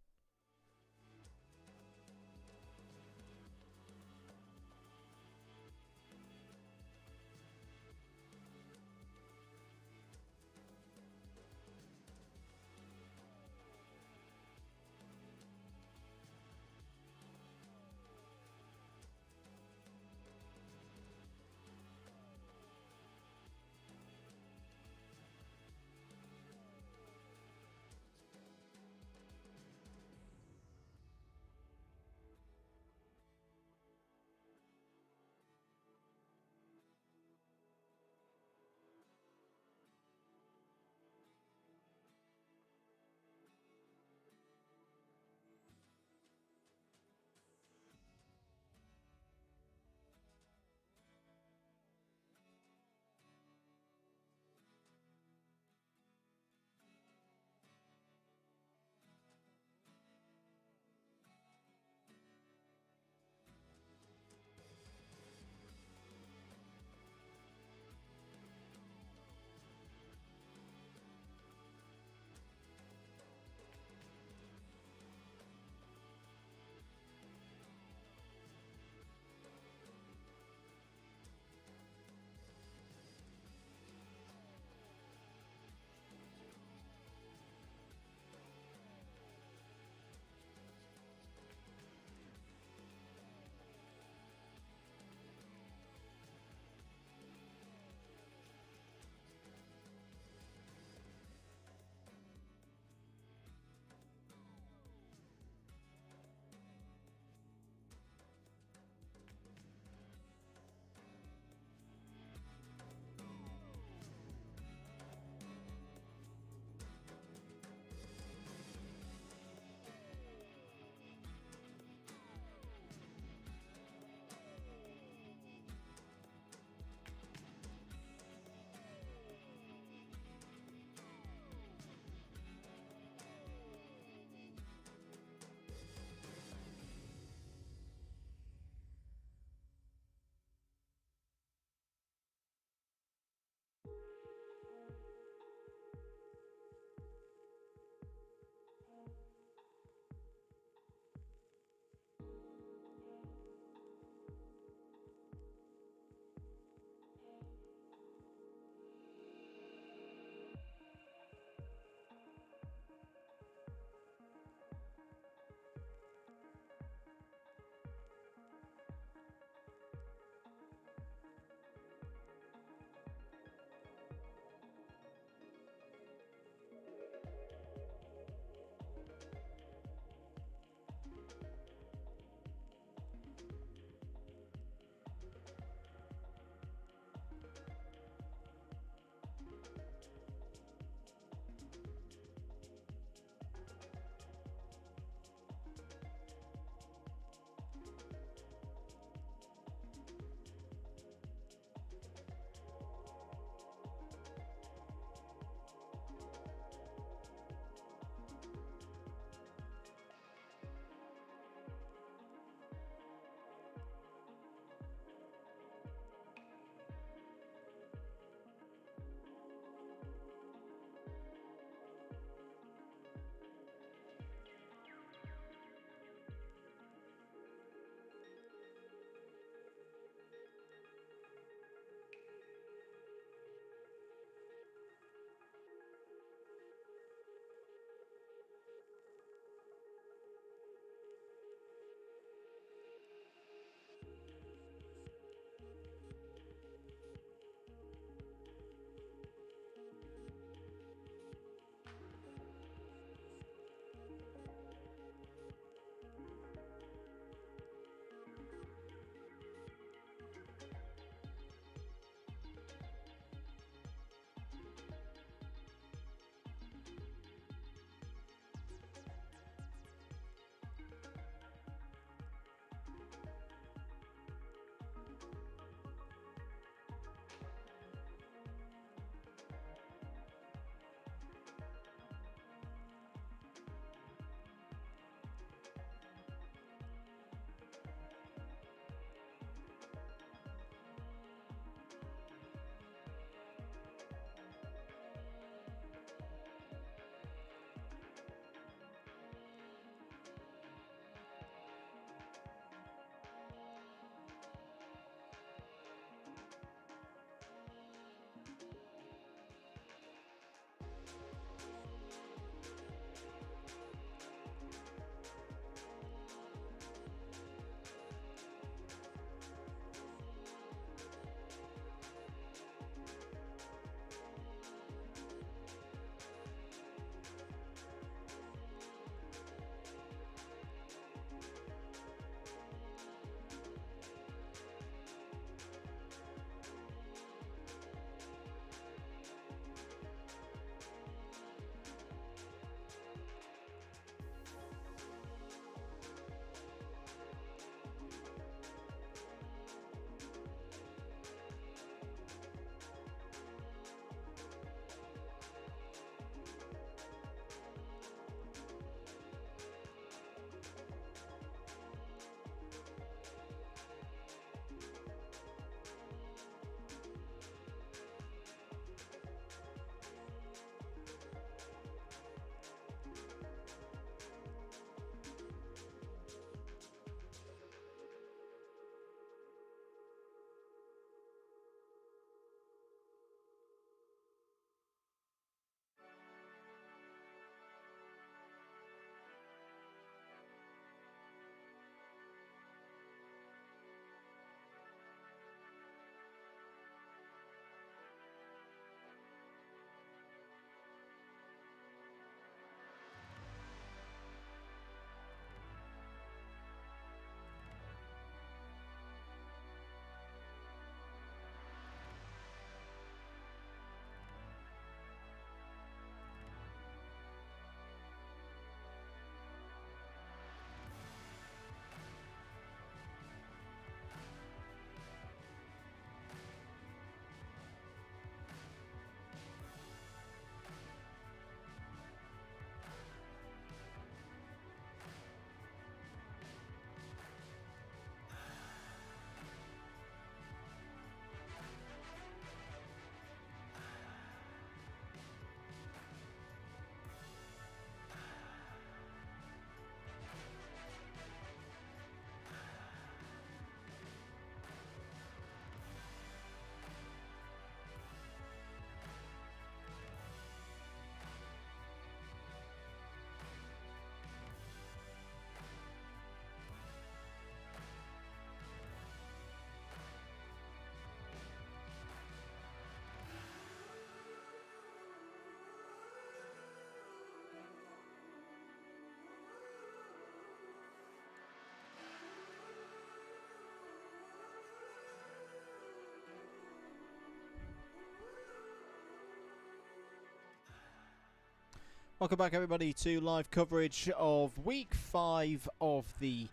Welcome back, everybody, to live coverage of Week 5 of the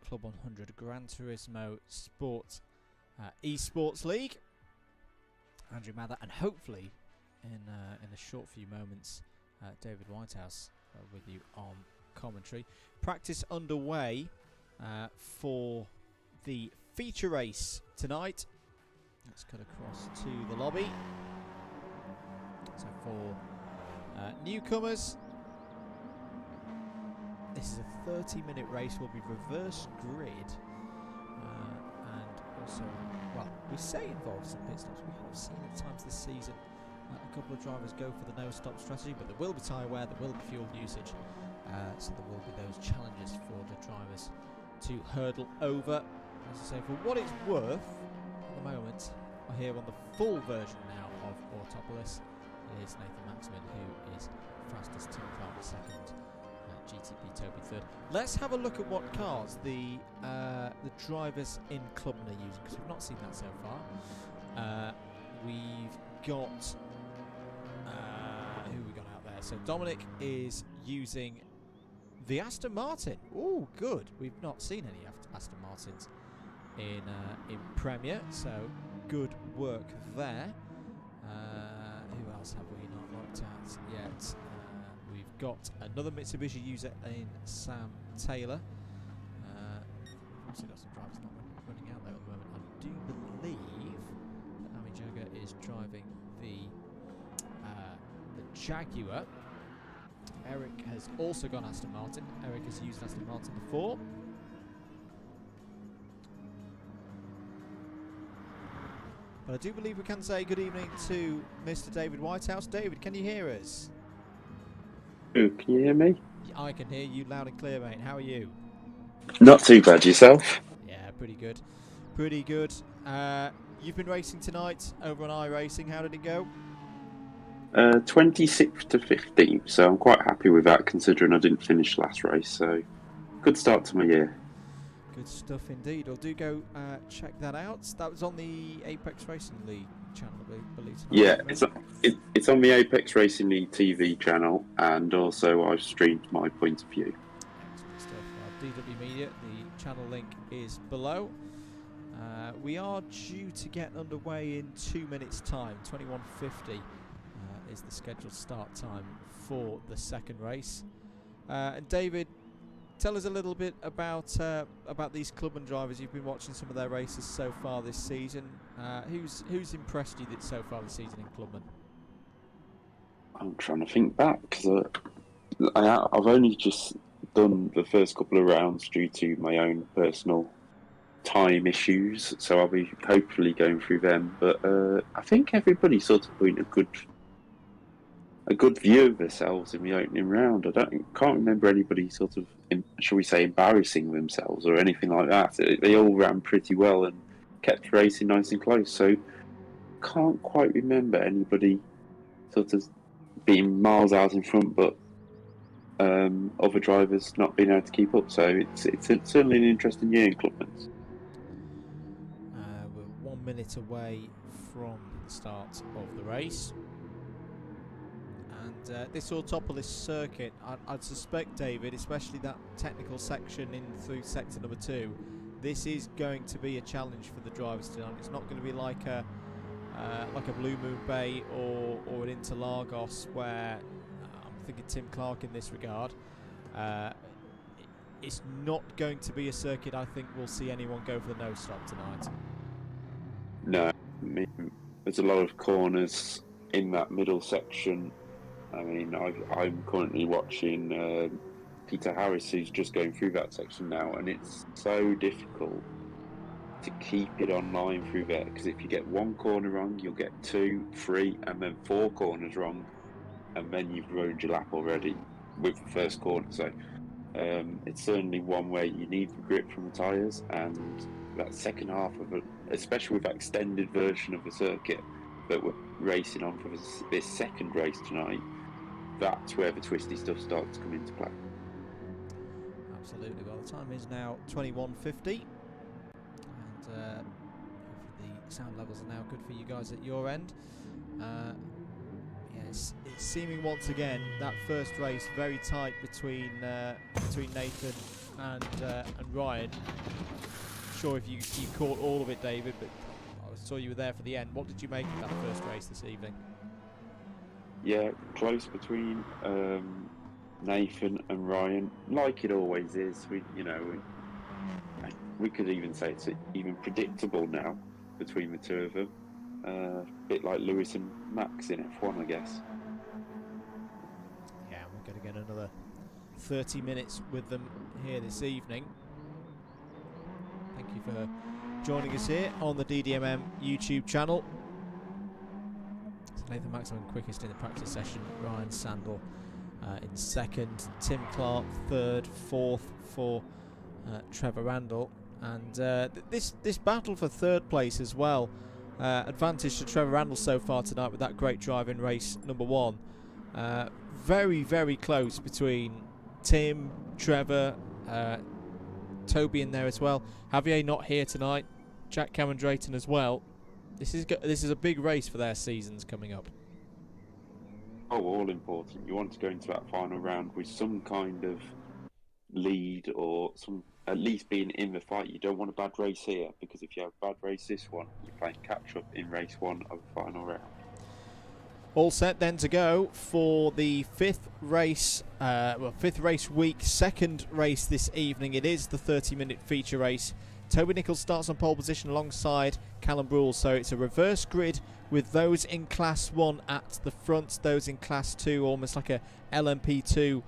Club 100 Gran Turismo Sport Esports League. Andrew Mather, and hopefully in a short few moments, David Whitehouse with you on commentary. Practice underway for the feature race tonight. Let's cut across to the lobby. So for newcomers, this is a 30-minute race. Will be reverse grid, and also, well, we say involves some pit stops. We have seen at times this season a couple of drivers go for the no-stop strategy, but there will be tyre wear, there will be fuel usage, so there will be those challenges for the drivers to hurdle over. As I say, for what it's worth, at the moment, we're here on the full version now of Autopolis. It is Nathan Maxman who is fastest, Tim Clark second, GTP Toby third. Let's have a look at what cars the drivers in Clubman are using, because we've not seen that so far. We've got who we got out there. So Dominic is using the Aston Martin. Oh, good. We've not seen any Aston Martins in Premier, so good work there. Who else have we not looked at yet? We've got another Mitsubishi user in Sam Taylor. Also got some drivers not running out there at the moment. I do believe that Ami Joga is driving the Jaguar. Eric has also gone Aston Martin. Eric has used Aston Martin before. But I do believe we can say good evening to Mr. David Whitehouse. David, can you hear us? Oh, can you hear me? I can hear you loud and clear, mate. How are you? Not too bad, yourself? Yeah, pretty good. Pretty good. You've been racing tonight over on iRacing. How did it go? 26th to 15th, so I'm quite happy with that considering I didn't finish last race, so good start to my year. Good stuff indeed. Well, do go check that out. That was on the Apex Racing League channel, I believe. Yeah, it's on the Apex Racing League TV channel, and also I've streamed my point of view. Excellent stuff. DW Media, the channel link is below. We are due to get underway in 2 minutes' time. 21:50 is the scheduled start time for the second race. And David, tell us a little bit about these Clubman drivers. You've been watching some of their races so far this season. Who's impressed you so far this season in Clubman? I'm trying to think back because I've only just done the first couple of rounds due to my own personal time issues, so I'll be hopefully going through them. But I think everybody sort of put a good view of themselves in the opening round. Can't remember anybody sort of, shall we say, embarrassing themselves or anything like that. They all ran pretty well and kept racing nice and close. So can't quite remember anybody sort of being miles out in front, but other drivers not being able to keep up. So it's certainly an interesting year in Clubman. We're 1 minute away from the start of the race. And this Autopolis circuit, I'd suspect, David, especially that technical section in through sector number 2, this is going to be a challenge for the drivers tonight. It's not going to be like a Blue Moon Bay or an Interlagos, where I'm thinking Tim Clark in this regard. It's not going to be a circuit I think we'll see anyone go for the no stop tonight. No, I mean, there's a lot of corners in that middle section. I mean, I'm currently watching Peter Harris, who's just going through that section now, and it's so difficult to keep it online through there, because if you get one corner wrong, you'll get 2, 3, and then 4 corners wrong, and then you've ruined your lap already with the first corner. So it's certainly one where you need the grip from the tyres, and that second half of it, especially with that extended version of the circuit that we're racing on for this second race tonight, that's where the twisty stuff starts to come into play. Absolutely. Well, the time is now 21:50, and hopefully the sound levels are now good for you guys at your end. Yeah, It's seeming once again that first race very tight between Nathan and Ryan. Not sure if you caught all of it, David, but I saw you were there for the end. What did you make of that first race this evening? Yeah, close between Nathan and Ryan, like it always is. We could even say it's even predictable now between the two of them. A bit like Lewis and Max in F1, I guess. Yeah, we're going to get another 30 minutes with them here this evening. Thank you for joining us here on the DDMM YouTube channel. So Nathan Maximum quickest in the practice session, Ryan Sandel in second, Tim Clark third, fourth for Trevor Randall, and this battle for third place as well. Advantage to Trevor Randall so far tonight with that great drive in race number 1. Very, very close between Tim, Trevor, Toby in there as well. Javier not here tonight. Jack Cameron Drayton as well. This is a big race for their seasons coming up. Oh, all important. You want to go into that final round with some kind of lead, or at least being in the fight. You don't want a bad race here, because if you have a bad race this one, you're playing catch up in race 1 of the final round. All set then to go for the fifth race week, second race this evening. It is the 30-minute feature race. Toby Nichols starts on pole position alongside Callum Brule, so it's a reverse grid with those in Class 1 at the front, those in Class 2 almost like a LMP2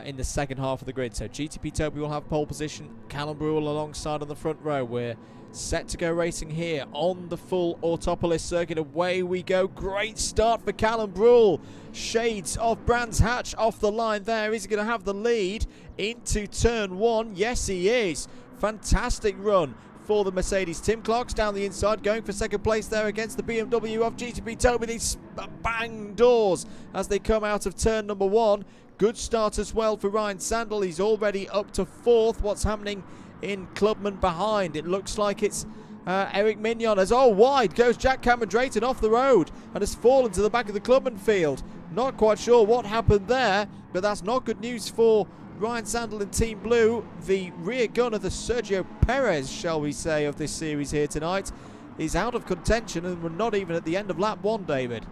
in the second half of the grid. So GTP Toby will have pole position, Callum Brule alongside on the front row. We're set to go racing here on the full Autopolis circuit. Away we go. Great start for Callum Brule. Shades of Brands Hatch off the line there. Is he going to have the lead into turn 1? Yes, he is. Fantastic run for the Mercedes. Tim Clark's down the inside, going for second place there against the BMW of GTP Toby. These bang doors as they come out of turn number 1. Good start as well for Ryan Sandel. He's already up to 4th. What's happening in Clubman behind? It looks like it's Eric Mignon, as wide goes Jack Cameron Drayton off the road and has fallen to the back of the Clubman field. Not quite sure what happened there, but that's not good news for Ryan Sandel and Team Blue. The rear gunner, the Sergio Perez, shall we say, of this series here tonight, is out of contention, and we're not even at the end of lap 1, David.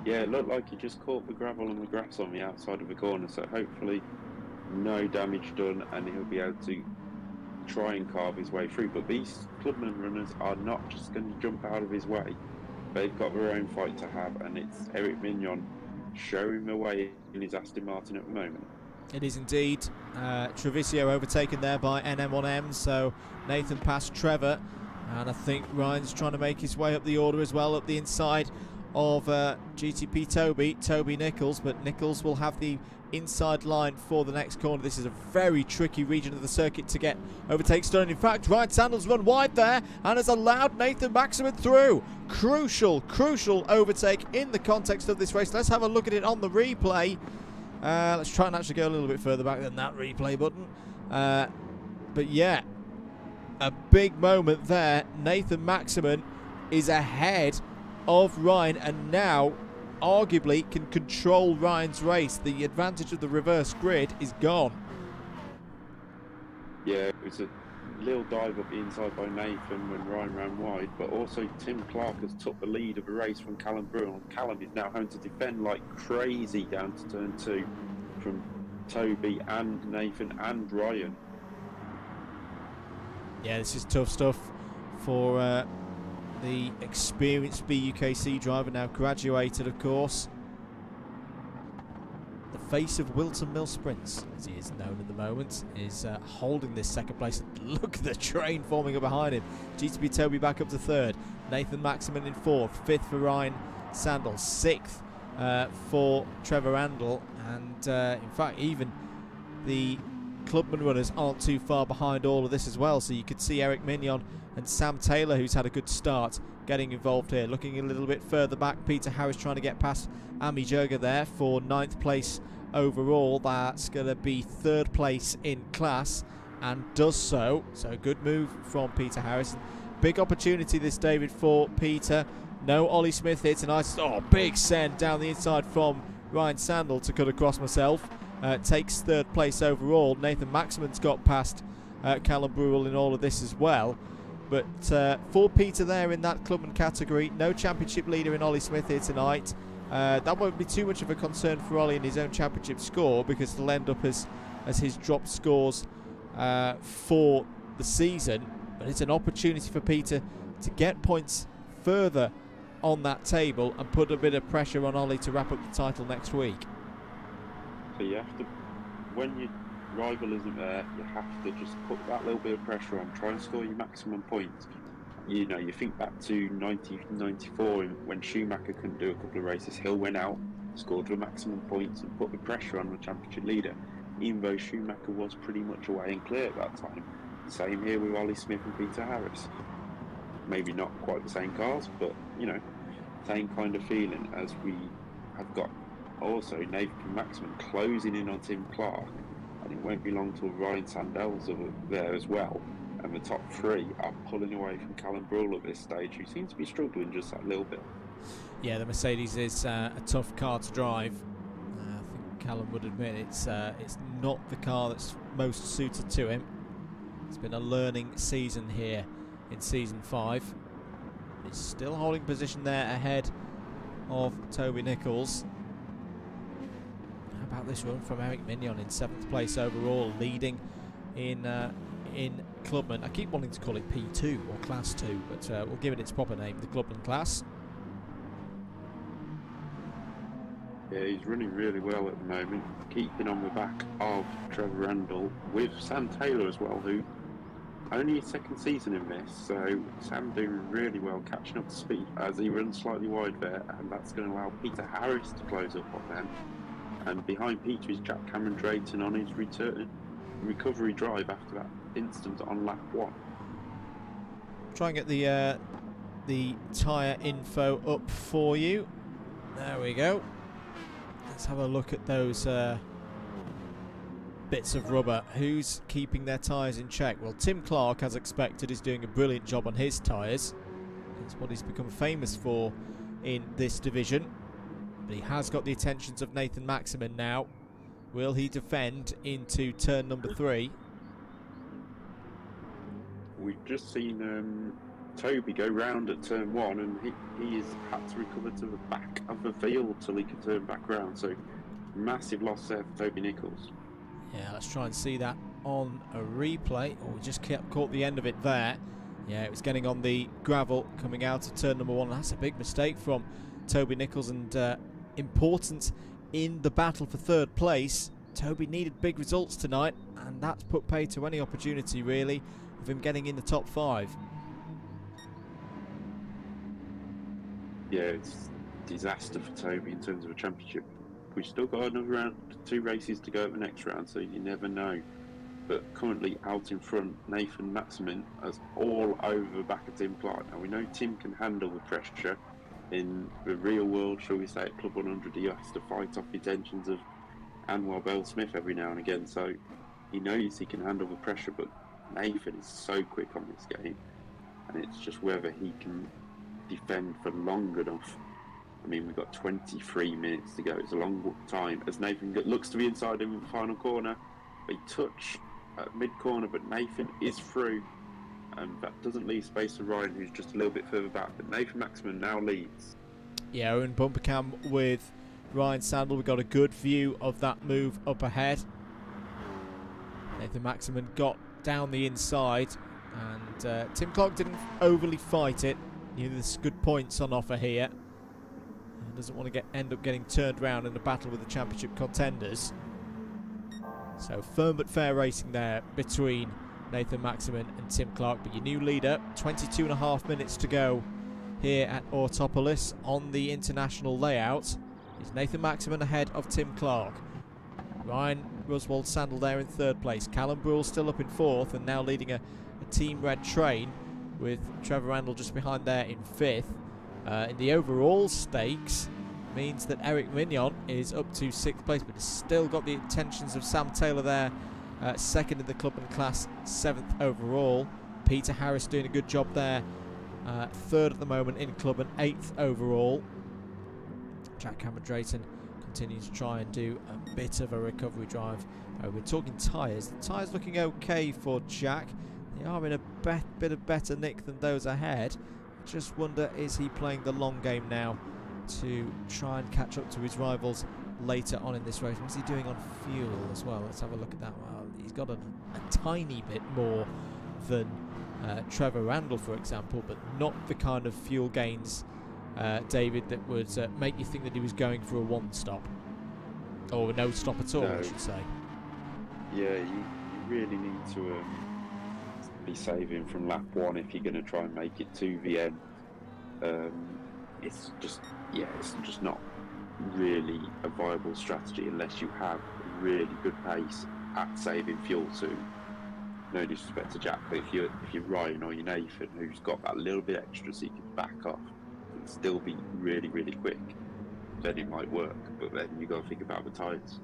Yeah, it looked like he just caught the gravel and the grass on the outside of the corner, so hopefully no damage done and he'll be able to try and carve his way through. But these Clubman runners are not just going to jump out of his way. They've got their own fight to have, and it's Eric Mignon showing the way in his Aston Martin at the moment. It is indeed. Treviso overtaken there by NM1M, so Nathan passed Trevor, and I think Ryan's trying to make his way up the order as well, up the inside of GTP Toby Nichols, but Nichols will have the inside line for the next corner. This is a very tricky region of the circuit to get overtakes done. In fact, Ryan Sandel's run wide there and has allowed Nathan Maximum through. Crucial overtake in the context of this race. Let's have a look at it on the replay. Let's try and actually go a little bit further back than that replay button. But yeah, a big moment there. Nathan Maximum is ahead of Ryan and now arguably can control Ryan's race. The advantage of the reverse grid is gone. Yeah, it was a little dive up the inside by Nathan when Ryan ran wide, but also Tim Clark has took the lead of the race from Callum Brule, and Callum is now having to defend like crazy down to turn 2 from Toby and Nathan and Ryan. Yeah, this is tough stuff for the experienced BUKC driver, now graduated of course. The face of Wilton Mill Sprints, as he is known at the moment, is holding this second place. Look at the train forming up behind him. GTP Toby back up to 3rd. Nathan Maximum in 4th. 5th for Ryan Sandel. 6th for Trevor Randall. And in fact, even the Clubman runners aren't too far behind all of this as well. So you could see Eric Mignon and Sam Taylor, who's had a good start, getting involved here. Looking a little bit further back, Peter Harris trying to get past Ami Jurga there for 9th place overall. That's going to be 3rd place in class, and does so. So a good move from Peter Harris. Big opportunity this, David, for Peter No Ollie Smith here tonight. Oh, big send down the inside from Ryan Sandel to cut across myself. Takes third place overall. Nathan Maximan's got past Callum Brewell in all of this as well. But for Peter there in that Clubman category, no championship leader in Ollie Smith here tonight. That won't be too much of a concern for Ollie in his own championship score, because it'll end up as his dropped scores for the season. But it's an opportunity for Peter to get points further on that table and put a bit of pressure on Ollie to wrap up the title next week. So you have to, when your rival isn't there, you have to just put that little bit of pressure on, try and score your maximum points. You know, you think back to 1994 when Schumacher couldn't do a couple of races, Hill went out, scored the maximum points and put the pressure on the championship leader, even though Schumacher was pretty much away and clear at that time. Same here with Ollie Smith and Peter Harris. Maybe not quite the same cars, but, you know, same kind of feeling as we have got. Also, Nathan Maximan closing in on Tim Clark, and it won't be long till Ryan Sandel's there as well. And the top three are pulling away from Callum Brewell at this stage, who seems to be struggling just that little bit. Yeah, the Mercedes is a tough car to drive. I think Callum would admit it's not the car that's most suited to him. It's been a learning season here in Season 5. He's still holding position there ahead of Toby Nichols. How about this run from Eric Mignon in 7th place overall, leading in Clubman. I keep wanting to call it P2 or Class 2, but we'll give it its proper name, the Clubman Class. Yeah, he's running really well at the moment, keeping on the back of Trevor Randall with Sam Taylor as well, who only his second season in this, so Sam doing really well, catching up to speed as he runs slightly wide there, and that's going to allow Peter Harris to close up on them. And behind Peter is Jack Cameron Drayton on his recovery drive after that incident on lap 1. Try and get the tyre info up for you. There we go. Let's have a look at those bits of rubber. Who's keeping their tyres in check? Well, Tim Clark, as expected, is doing a brilliant job on his tyres. It's what he's become famous for in this division. But he has got the attentions of Nathan Maximan now. Will he defend into turn number 3? We've just seen Toby go round at turn 1, and he has had to recover to the back of the field till he can turn back round. So massive loss there for Toby Nichols. Yeah, let's try and see that on a replay. Oh, we just caught the end of it there. Yeah, it was getting on the gravel coming out of turn number 1. That's a big mistake from Toby Nichols, and important in the battle for third place. Toby needed big results tonight, and that's put pay to any opportunity really of him getting in the top 5. Yeah, it's a disaster for Toby in terms of a championship. We've still got another round, 2 races to go at the next round, so you never know. But currently out in front, Nathan Maximan is all over the back of Tim Clark. Now we know Tim can handle the pressure. In the real world, shall we say, at Club 100, he has to fight off the tensions of Anwar Bell Smith every now and again, so he knows he can handle the pressure, but Nathan is so quick on this game, and it's just whether he can defend for long enough. I mean, we've got 23 minutes to go. It's a long time as Nathan looks to be inside him in the final corner. They touch at mid-corner, but Nathan is through, and that doesn't leave space for Ryan, who's just a little bit further back. But Nathan Maximan now leads. Yeah, we're in bumper cam with Ryan Sandel. We've got a good view of that move up ahead. Nathan Maximan got down the inside, and Tim Clark didn't overly fight it. You know, there's good points on offer here. Doesn't want to end up getting turned around in a battle with the championship contenders. So firm but fair racing there between Nathan Maximan and Tim Clark. But your new leader, 22.5 minutes to go here at Autopolis on the international layout, is Nathan Maximan ahead of Tim Clark. Ryan Roswald Sandel there in 3rd place. Callum Brewell still up in 4th and now leading a Team Red train, with Trevor Randall just behind there in 5th. In the overall stakes, means that Eric Mignon is up to 6th place, but has still got the attentions of Sam Taylor there, 2nd in the Clubman Class, 7th overall. Peter Harris doing a good job there third at the moment in club and 8th overall. Jack Cameron-Drayton continues to try and do a bit of a recovery drive. We're talking tyres. The tyres looking okay for Jack. They are in a bit of better nick than those ahead. Just wonder, is he playing the long game now to try and catch up to his rivals later on in this race? What's he doing on fuel as well? Let's have a look at that. Well, he's got a tiny bit more than Trevor Randall, for example, but not the kind of fuel gains, David, that would make you think that he was going for a one-stop. Or no stop at all, no. I should say. Yeah, you really need to be saving from lap 1 if you're going to try and make it to the end. It's just not really a viable strategy unless you have really good pace at saving fuel soon. No disrespect to Jack, but if you're Ryan or you're Nathan, who's got that little bit extra so you can back off and still be really, really quick, then it might work. But then you got to think about the tyres.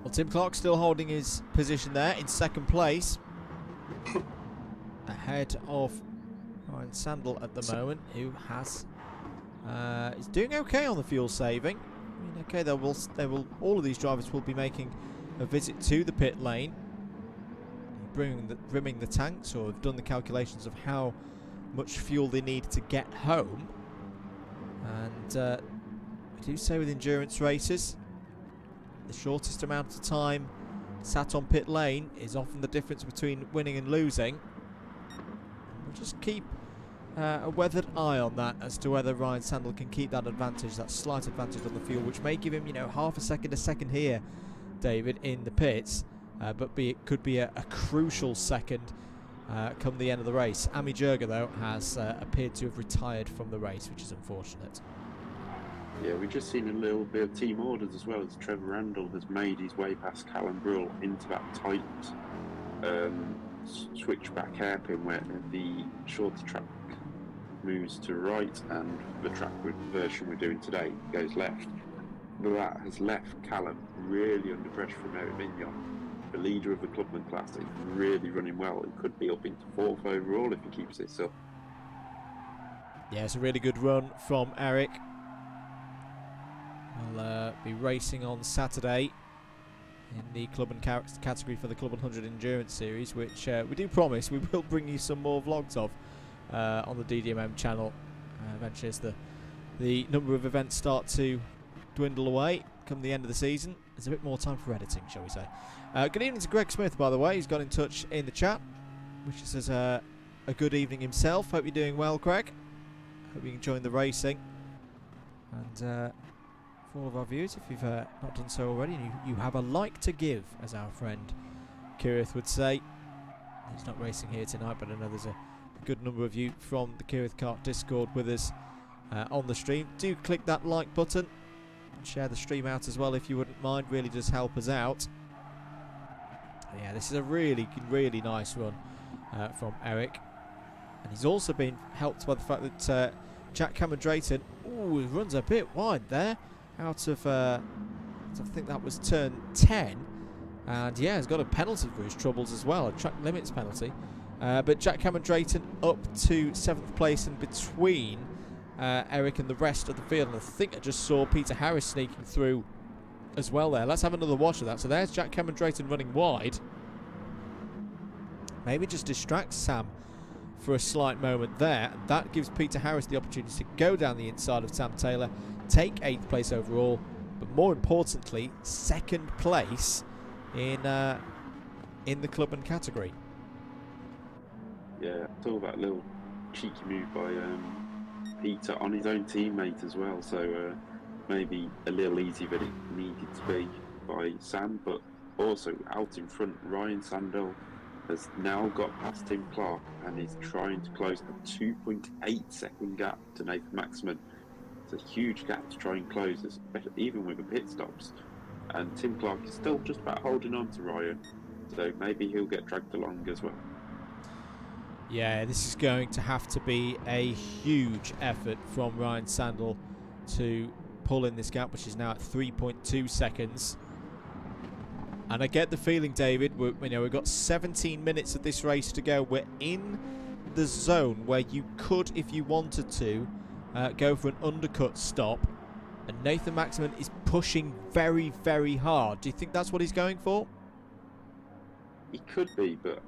Well, Tim Clark still holding his position there in second place, ahead of Ryan Sandel at the moment, who is doing okay on the fuel saving. I mean, okay, they will. All of these drivers will be making a visit to the pit lane, brimming the tanks, or have done the calculations of how much fuel they need to get home. And we do say with endurance races, the shortest amount of time sat on pit lane is often the difference between winning and losing. We'll just keep a weathered eye on that as to whether Ryan Sandel can keep that advantage, that slight advantage on the fuel, which may give him, half a second here, David, in the pits, but it could be a crucial second come the end of the race. Ami Jurga, though, has appeared to have retired from the race, which is unfortunate. Yeah, we've just seen a little bit of team orders as well, as Trevor Randall has made his way past Callum Brule into that tight switchback hairpin where the shorter track moves to right and the track version we're doing today goes left. But that has left Callum really under pressure from Eric Mignon, the leader of the Clubman Class. He's really running well and could be up into 4th overall if he keeps this up. Yeah, it's a really good run from Eric. We'll be racing on Saturday in the Clubman category for the Club 100 Endurance Series, which we do promise we will bring you some more vlogs of on the DDMM channel eventually, as the number of events start to dwindle away come the end of the season. There's a bit more time for editing, shall we say. Good evening to Greg Smith, by the way. He's got in touch in the chat, which says a good evening himself. Hope you're doing well, Greg. Hope you're enjoying the racing. And for all of our viewers, if you've not done so already, and you have a like to give, as our friend Kirith would say. He's not racing here tonight, but I know there's a good number of you from the Kirith Kart Discord with us on the stream. Do click that like button and share the stream out as well if you wouldn't mind. Really does help us out. Yeah, this is a really, really nice run from Eric, and he's also been helped by the fact that Jack Cameron-Drayton, he runs a bit wide there out of I think that was turn 10, and yeah, he's got a penalty for his troubles as well, a track limits penalty. But Jack Cameron-Drayton up to 7th place and between Eric and the rest of the field. And I think I just saw Peter Harris sneaking through as well there. Let's have another watch of that. So there's Jack Cameron-Drayton running wide. Maybe just distracts Sam for a slight moment there. And that gives Peter Harris the opportunity to go down the inside of Sam Taylor, take 8th place overall, but more importantly, 2nd place in the Clubman category. Yeah, I saw that little cheeky move by Peter on his own teammate as well, so maybe a little easy than it needed to be by Sam, but also out in front, Ryan Sandel has now got past Tim Clark and is trying to close a 2.8 second gap to Nathan Maxman. It's a huge gap to try and close this, even with the pit stops, and Tim Clark is still just about holding on to Ryan, so maybe he'll get dragged along as well. Yeah, this is going to have to be a huge effort from Ryan Sandel to pull in this gap, which is now at 3.2 seconds. And I get the feeling, David, we've got 17 minutes of this race to go. We're in the zone where you could, if you wanted to, go for an undercut stop. And Nathan Maximin is pushing very, very hard. Do you think that's what he's going for? He could be, but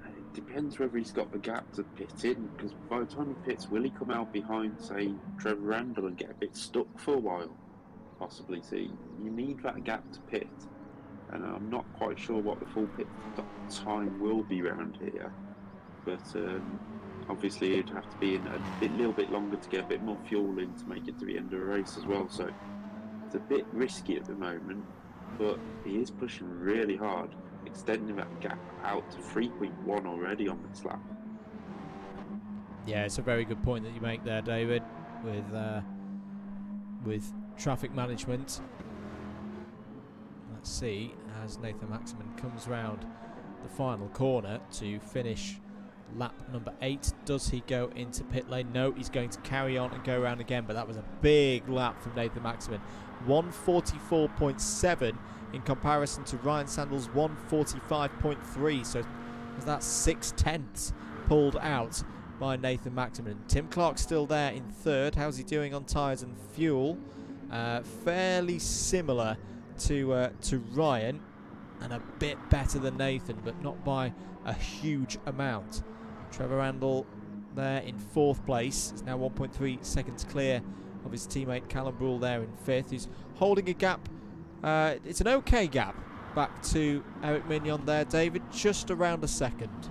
it depends whether he's got the gap to pit in, because by the time he pits, will he come out behind, say, Trevor Randall and get a bit stuck for a while? Possibly. So you need that gap to pit. And I'm not quite sure what the full pit time will be around here. But obviously it'd have to be in a little bit longer to get a bit more fuel in to make it to the end of the race as well. So it's a bit risky at the moment, but he is pushing really hard, extending that gap out to 3.1 already on this lap. Yeah, it's a very good point that you make there, David, with traffic management. Let's see, as Nathan Maximin comes round the final corner to finish lap number 8. Does he go into pit lane? No, he's going to carry on and go around again, but that was a big lap from Nathan Maximin. 144.7 in comparison to Ryan Sandal's 145.3, so that's 6/10 pulled out by Nathan Maximin. Tim Clark's still there in third. How's he doing on tyres and fuel? Fairly similar to Ryan, and a bit better than Nathan, but not by a huge amount. Trevor Randall there in fourth place. He's now 1.3 seconds clear of his teammate Callum Brule there in fifth. He's holding a gap. It's an okay gap back to Eric Mignon there, David, just around a second.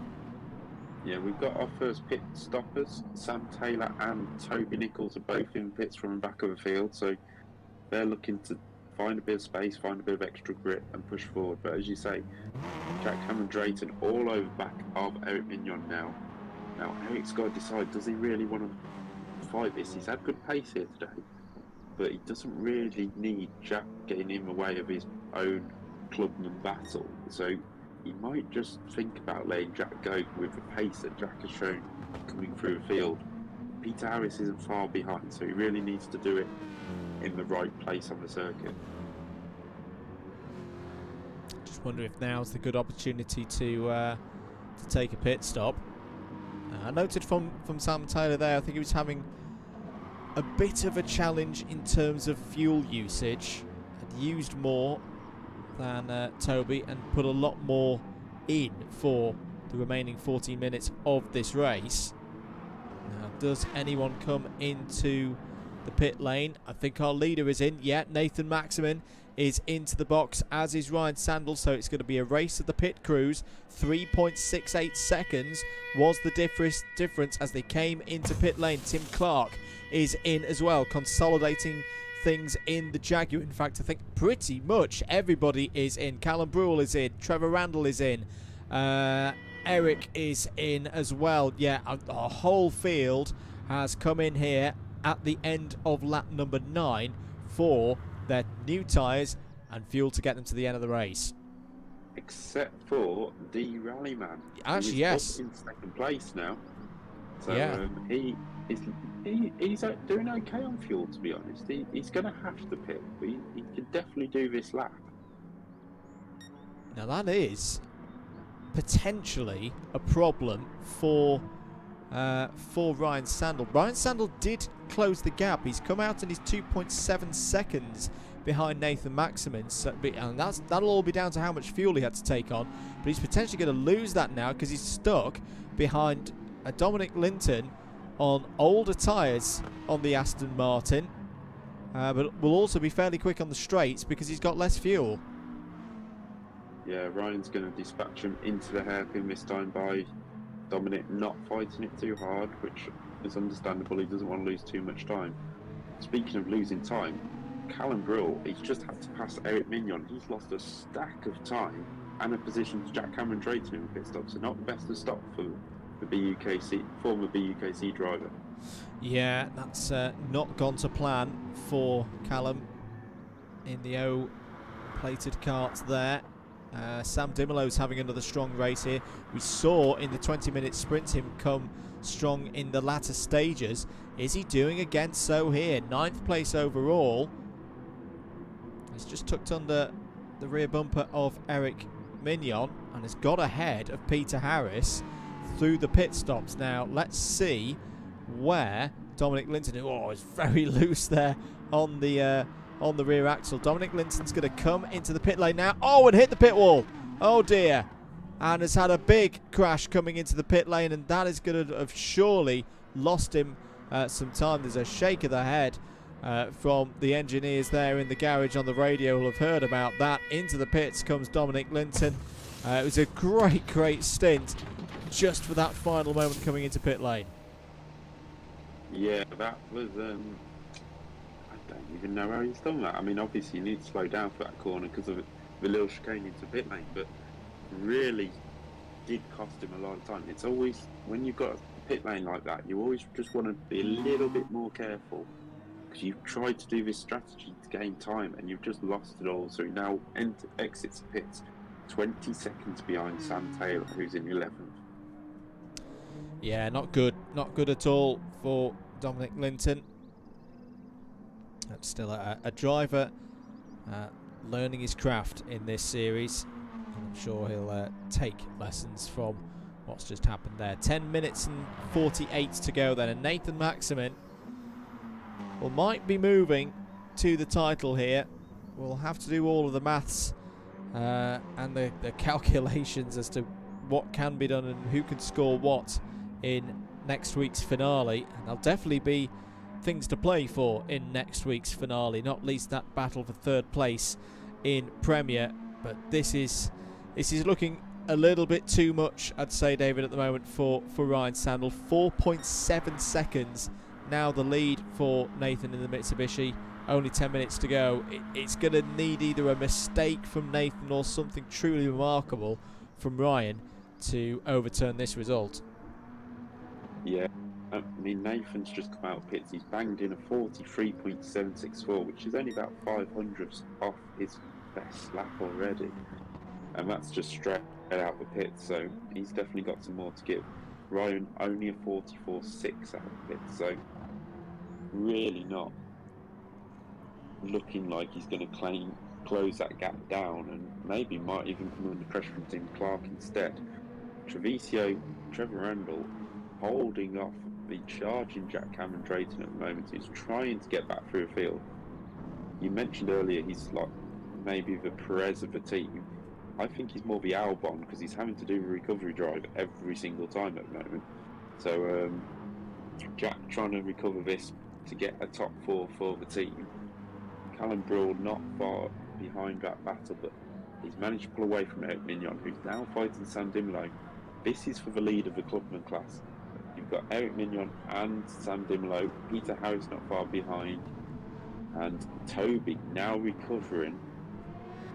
Yeah, we've got our first pit stoppers. Sam Taylor and Toby Nichols are both in pits from the back of the field, so they're looking to find a bit of space, find a bit of extra grip and push forward. But as you say, Jack Cameron Drayton all over back of Eric Mignon now. Now Eric's got to decide, does he really want to fight this? He's had good pace here today, but he doesn't really need Jack getting in the way of his own clubman battle. So he might just think about letting Jack go with the pace that Jack has shown coming through the field. Peter Harris isn't far behind, so he really needs to do it in the right place on the circuit. Just wonder if now's the good opportunity to take a pit stop. I noted from Sam Taylor there, I think he was having a bit of a challenge in terms of fuel usage. Had used more than Toby and put a lot more in for the remaining 14 minutes of this race. Now, does anyone come into the pit lane? I think our leader is in. Yeah, Nathan Maximin is into the box, as is Ryan Sandal, so it's going to be a race of the pit crews. 3.68 seconds was the difference as they came into pit lane. Tim Clark is in as well, consolidating things in the Jaguar. In fact, I think pretty much everybody is in. Callum Brule is in, Trevor Randall is in, Eric is in as well. Yeah, our whole field has come in here at the end of lap number 9 for their new tyres and fuel to get them to the end of the race. Except for the rallyman. Actually, yes. In second place now. So yeah. He's doing okay on fuel, to be honest. He's going to have to pit, but he can definitely do this lap. Now that is potentially a problem for Ryan Sandal. Ryan Sandal did close the gap. He's come out and he's 2.7 seconds behind Nathan Maximin, so, and that'll all be down to how much fuel he had to take on. But he's potentially going to lose that now because he's stuck behind Dominic Linton on older tyres on the Aston Martin, but will also be fairly quick on the straights because he's got less fuel. Yeah, Ryan's going to dispatch him into the hairpin this time by Dominic not fighting it too hard, which is understandable. He doesn't want to lose too much time. Speaking of losing time, Callum Brule, he's just had to pass Eric Mignon. He's lost a stack of time and a position to Jack Cameron Drayton in the pit stop, so not the best of stop for the former BUKC driver. Yeah, that's not gone to plan for Callum in the O-plated kart there. Sam Dimolow's having another strong race here. We saw in the 20-minute sprint him come strong in the latter stages. Is he doing again so here? 9th place overall. He's just tucked under the rear bumper of Eric Mignon and has got ahead of Peter Harris. through the pit stops. Now, let's see where Dominic Linton, is very loose there on the rear axle. Dominic Linton's going to come into the pit lane now. Oh, and hit the pit wall. Oh, dear. And has had a big crash coming into the pit lane, and that is going to have surely lost him some time. There's a shake of the head from the engineers there in the garage on the radio. Will have heard about that. Into the pits comes Dominic Linton. It was a great stint just for that final moment coming into pit lane. Yeah, that was, I don't even know how he's done that. I mean, obviously you need to slow down for that corner because of the little chicane into pit lane, but really did cost him a lot of time. It's always, when you've got a pit lane like that, you always just want to be a little bit more careful because you've tried to do this strategy to gain time and you've just lost it all. So he now exits the pits 20 seconds behind Sam Taylor, who's in 11th. Yeah, not good at all for Dominic Linton. That's still a driver learning his craft in this series. I'm sure he'll take lessons from what's just happened there. 10 minutes and 48 to go then, and Nathan Maximin might be moving to the title here. We'll have to do all of the maths and the calculations as to what can be done and who can score what in next week's finale. And there'll definitely be things to play for in next week's finale, not least that battle for third place in Premier. But this is looking a little bit too much, I'd say, David, at the moment for Ryan Sandel. 4.7 seconds now the lead for Nathan in the Mitsubishi. Only 10 minutes to go. It's going to need either a mistake from Nathan or something truly remarkable from Ryan to overturn this result. Yeah, I mean, Nathan's just come out of pits. He's banged in a 43.764, which is only about 500ths off his best lap already. And that's just straight out the pits, so he's definitely got some more to give. Ryan only a 44.6 out of the pits, so really not looking like he's going to close that gap down, and maybe might even come under pressure from Tim Clark instead. Treviso, Trevor Randall holding off the charging Jack Cameron Drayton at the moment. He's trying to get back through the field. You mentioned earlier he's like maybe the Perez of the team. I think he's more the Albon because he's having to do the recovery drive every single time at the moment. So Jack trying to recover this to get a top four for the team. Callum Brawl not far behind that battle, but he's managed to pull away from Eric Mignon, who's now fighting Sam Dimolo. This is for the lead of the Clubman Class. You've got Eric Mignon and Sam Dimolo, Peter Harris not far behind, and Toby now recovering.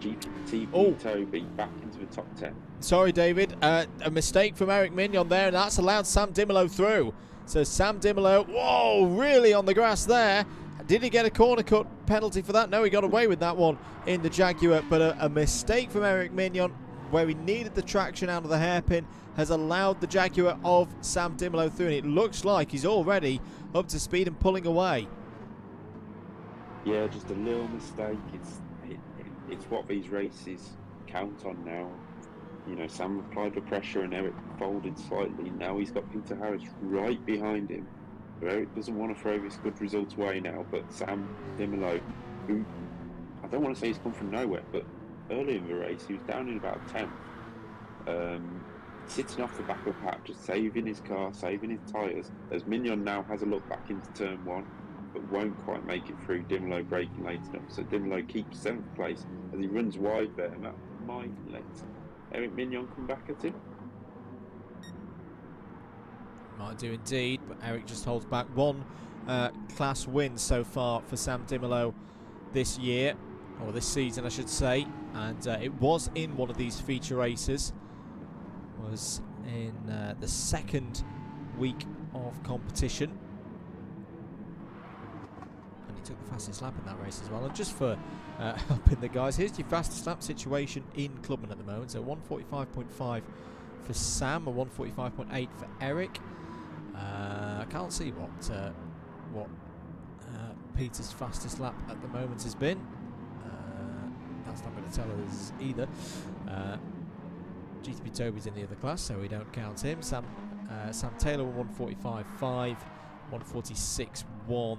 Toby back into the top 10. Sorry, David, a mistake from Eric Mignon there, and that's allowed Sam Dimolo through. So Sam Dimolo, whoa, really on the grass there. Did he get a corner cut penalty for that? No, he got away with that one in the Jaguar, but a mistake from Eric Mignon where he needed the traction out of the hairpin has allowed the Jaguar of Sam Dimolo through, and it looks like he's already up to speed and pulling away. Yeah, just a little mistake. It's what these races count on now. You know, Sam applied the pressure and Eric folded slightly. Now he's got Peter Harris right behind him. So Eric doesn't want to throw his good results away now, but Sam Dimolo, who I don't want to say he's come from nowhere, but early in the race he was down in about 10th, sitting off the back of the pack, just saving his car, saving his tyres, as Mignon now has a look back into turn 1, but won't quite make it through. Dimolo braking late enough, so Dimolo keeps 7th place as he runs wide there, and that might let Eric Mignon come back at him. Might do indeed, but Eric just holds back. One class win so far for Sam Dimolo this year, or this season I should say, and it was in one of these feature races. Was in the second week of competition, and he took the fastest lap in that race as well. And just for helping the guys, here's your fastest lap situation in Clubman at the moment. So 1:45.5 for Sam, and 1:45.8 for Eric. I can't see what Peter's fastest lap at the moment has been. That's not going to tell us either. GTP Toby's in the other class, so we don't count him. Sam Sam Taylor 145.5, 146.1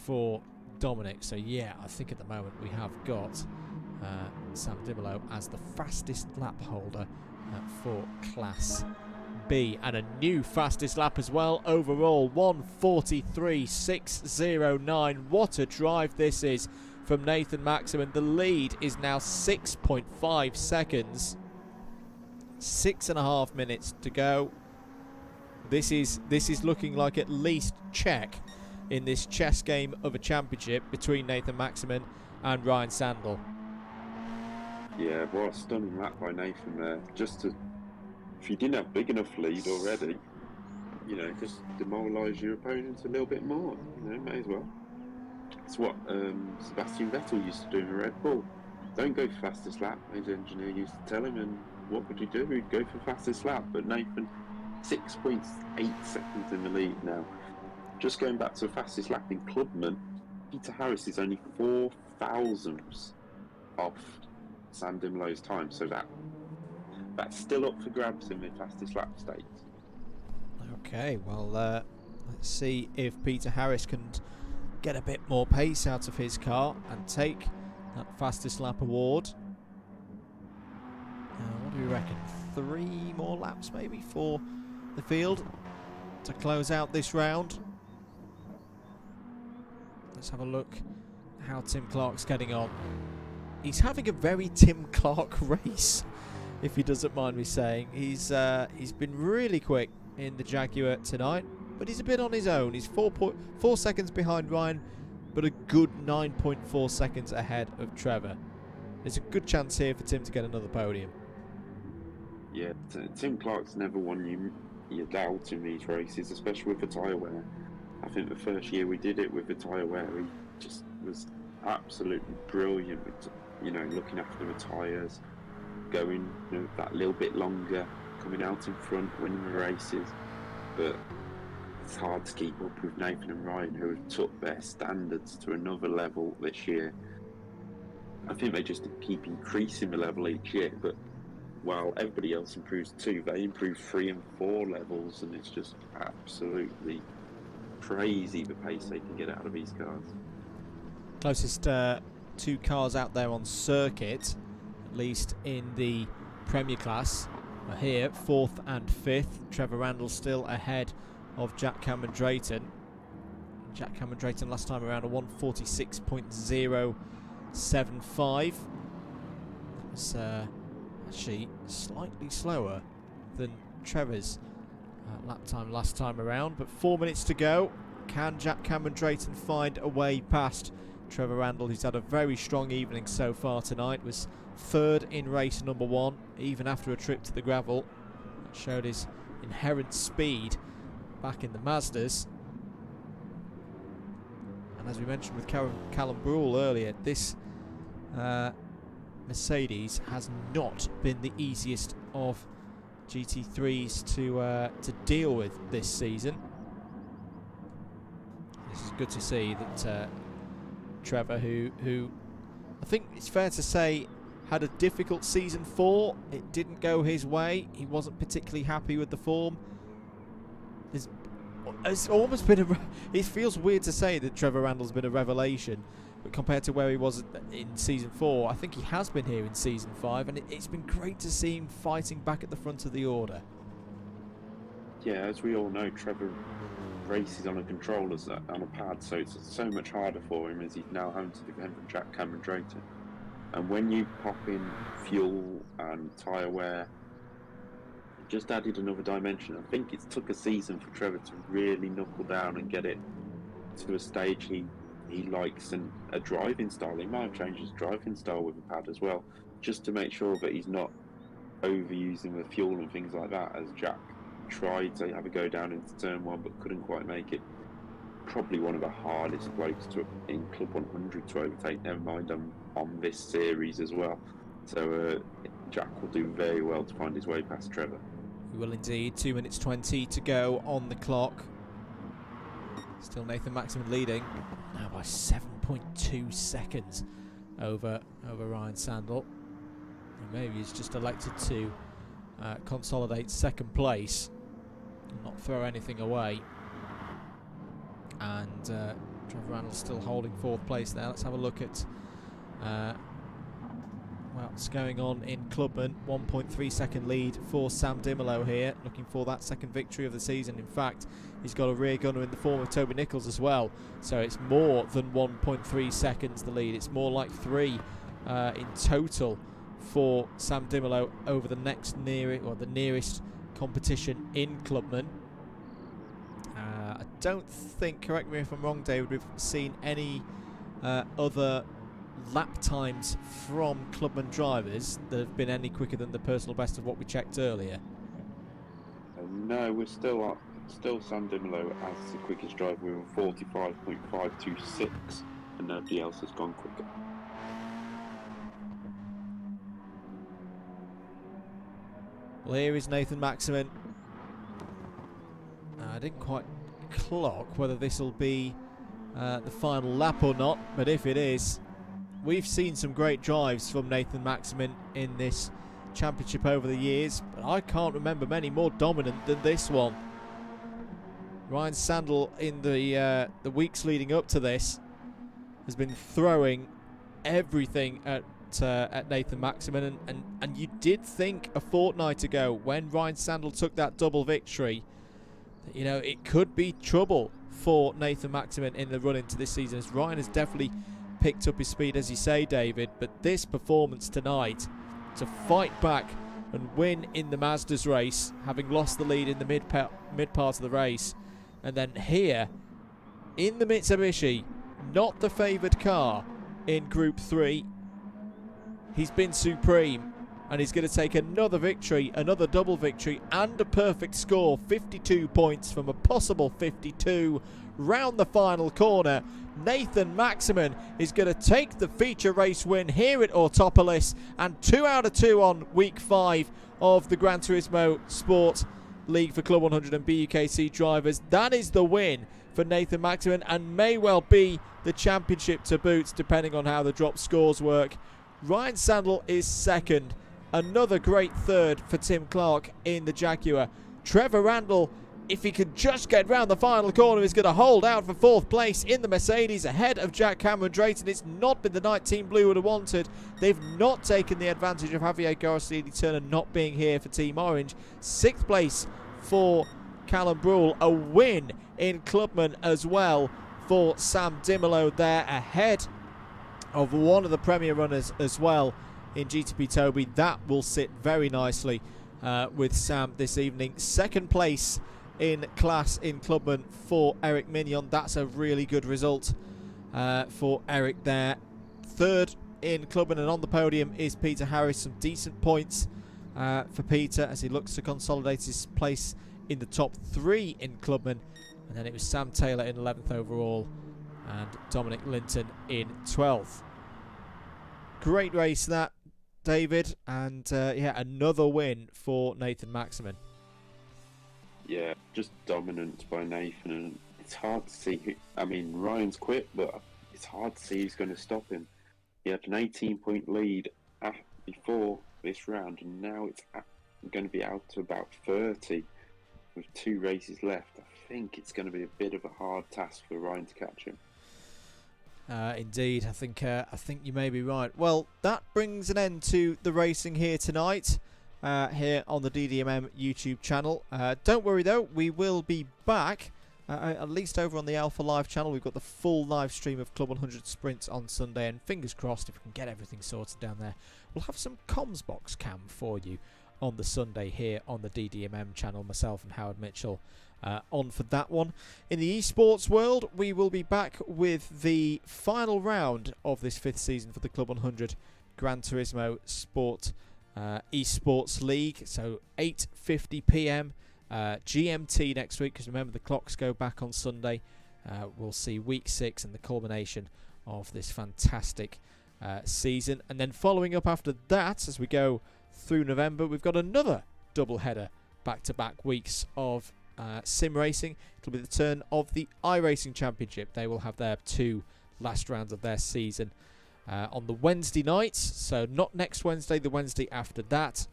for Dominic. So yeah, I think at the moment we have got Sam Dimolo as the fastest lap holder for Class B, and a new fastest lap as well overall, 1:43.609. What a drive this is from Nathan Maximin. The lead is now 6.5 seconds, 6.5 minutes to go. This is looking like at least check in this chess game of a championship between Nathan Maximin and Ryan Sandel. Yeah, what a stunning lap by Nathan there. If you didn't have big enough lead already, just demoralise your opponent a little bit more. May as well. It's what Sebastian Vettel used to do in Red Bull. Don't go for fastest lap, his engineer used to tell him, and what would he do? He'd go for fastest lap. But Nathan, 6.8 seconds in the lead now. Just going back to the fastest lap in Clubman, Peter Harris is only 4 thousandths off Sam Dimolo's time, so that's still up for grabs in the fastest lap stakes. Okay, well, let's see if Peter Harris can get a bit more pace out of his car and take that fastest lap award. What do we reckon? 3 more laps maybe for the field to close out this round. Let's have a look how Tim Clark's getting on. He's having a very Tim Clark race, if he doesn't mind me saying. He's been really quick in the Jaguar tonight, but he's a bit on his own. He's 4 seconds behind Ryan, but a good 9.4 seconds ahead of Trevor. There's a good chance here for Tim to get another podium. Yeah, Tim Clark's never won your doubt in these races, especially with the tyre wear. I think the first year we did it with the tyre wear, he just was absolutely brilliant with, looking after the tyres, going that little bit longer, coming out in front, winning the races. But it's hard to keep up with Nathan and Ryan, who have took their standards to another level this year. I think they just keep increasing the level each year, but while everybody else improves 2, they improve 3 and 4 levels, and it's just absolutely crazy the pace they can get out of these cars. Closest 2 cars out there on circuit, at least in the Premier Class, are here, 4th and 5th. Trevor Randall still ahead of Jack Cameron Drayton. Jack Cameron Drayton last time around a 1:46.075. That's actually slightly slower than Trevor's lap time last time around, but 4 minutes to go. Can Jack Cameron Drayton find a way past Trevor Randall, who's had a very strong evening so far tonight? Was 3rd in race number 1, even after a trip to the gravel. That showed his inherent speed back in the Mazdas. And as we mentioned with Callum Brule earlier, this Mercedes has not been the easiest of GT3s to deal with this season. This is good to see that Trevor, who I think it's fair to say had a difficult season 4. It didn't go his way. He wasn't particularly happy with the form. It's almost been it feels weird to say that Trevor Randall's been a revelation, but compared to where he was in season 4, I think he has been here in season 5, and it's been great to see him fighting back at the front of the order. Yeah, as we all know, Trevor races on a controller, on a pad, so it's so much harder for him as he's now having to defend from Jack Cameron Drayton. And when you pop in fuel and tyre wear, it just added another dimension. I think it took a season for Trevor to really knuckle down and get it to a stage he likes, and a driving style. He might have changed his driving style with a pad as well, just to make sure that he's not overusing the fuel and things like that, as Jack tried to have a go down into turn 1 but couldn't quite make it. Probably one of the hardest blokes in Club 100 to overtake, never mind on this series as well. So Jack will do very well to find his way past Trevor. He will indeed. 2 minutes 20 to go on the clock. Still Nathan Maximin leading, now by 7.2 seconds over Ryan Sandel. And maybe he's just elected to consolidate second place. not throw anything away. And Trevor Randall's still holding 4th place there. Let's have a look at what's going on in Clubman. 1.3 second lead for Sam Dimolo here, looking for that second victory of the season. In fact, he's got a rear gunner in the form of Toby Nichols as well, so it's more than 1.3 seconds the lead. It's more like 3 in total for Sam Dimolo over the nearest competition in Clubman. I don't think, correct me if I'm wrong, David, we've seen any other lap times from Clubman drivers that have been any quicker than the personal best of what we checked earlier. No, we're still Sam Dimolo as the quickest driver with 45.526, and nobody else has gone quicker. Well, here is Nathan Maximin. I didn't quite clock whether this will be the final lap or not, but if it is, we've seen some great drives from Nathan Maximin in this championship over the years, but I can't remember many more dominant than this one. Ryan Sandel in the weeks leading up to this has been throwing everything at Nathan Maximin, and you did think a fortnight ago when Ryan Sandel took that double victory that, you know, it could be trouble for Nathan Maximin in the run into this season, as Ryan has definitely picked up his speed, as you say, David. But this performance tonight, to fight back and win in the Mazda's race, having lost the lead in the mid part of the race, and then here in the Mitsubishi, not the favoured car in Group 3, he's been supreme, and he's going to take another victory, another double victory, and a perfect score. 52 points from a possible 52 round the final corner. Nathan Maximin is going to take the feature race win here at Autopolis, and 2 out of 2 on week 5 of the Gran Turismo Sport League for Club 100 and BUKC drivers. That is the win for Nathan Maximin, and may well be the championship to boot, depending on how the drop scores work. Ryan Sandel is second. Another great third for Tim Clark in the Jaguar. Trevor Randall, if he can just get round the final corner, is going to hold out for 4th place in the Mercedes ahead of Jack Cameron Drayton. It's not been the night Team Blue would have wanted. They've not taken the advantage of Javier Garcia-Turner not being here for Team Orange. 6th place for Callum Brule. A win in Clubman as well for Sam Dimolo there, ahead of one of the Premier runners as well in GTP Toby. That will sit very nicely with Sam this evening. 2nd place in class in Clubman for Eric Mignon. That's a really good result for Eric there. 3rd in Clubman, and on the podium is Peter Harris. Some decent points for Peter as he looks to consolidate his place in the top 3 in Clubman. And then it was Sam Taylor in 11th overall and Dominic Linton in 12th. Great race that, David, and yeah, another win for Nathan Maximin. Yeah, just dominance by Nathan, and it's hard to see who, I mean, Ryan's quit, but it's hard to see who's going to stop him. He had an 18-point lead before this round, and now it's going to be out to about 30 with 2 races left. I think it's going to be a bit of a hard task for Ryan to catch him. Indeed, I think you may be right. Well, that brings an end to the racing here tonight, here on the DDMM YouTube channel. Don't worry though, we will be back, at least over on the Alpha Live channel. We've got the full live stream of Club 100 Sprints on Sunday, and fingers crossed, if we can get everything sorted down there, we'll have some comms box cam for you on the Sunday here on the DDMM channel. Myself and Howard Mitchell on for that one. In the esports world, we will be back with the final round of this 5th season for the Club 100 Gran Turismo Sport Esports League. So 8:50 p.m. GMT next week, because remember the clocks go back on Sunday. We'll see week 6 and the culmination of this fantastic season. And then following up after that, as we go through November, we've got another double header, back-to-back weeks of sim racing. It'll be the turn of the iRacing Championship. They will have their 2 last rounds of their season on the Wednesday nights, so not next Wednesday, the Wednesday after that.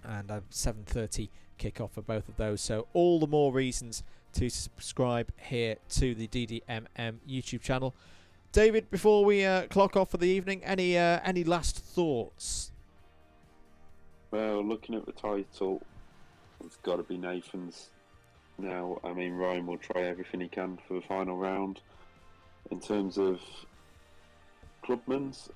and a 7:30 kickoff for both of those. So all the more reasons to subscribe here to the DDMM YouTube channel. David, before we clock off for the evening, any last thoughts? Well, looking at the title, it's got to be Nathan's now. I mean, Ryan will try everything he can for the final round. In terms of Clubman's,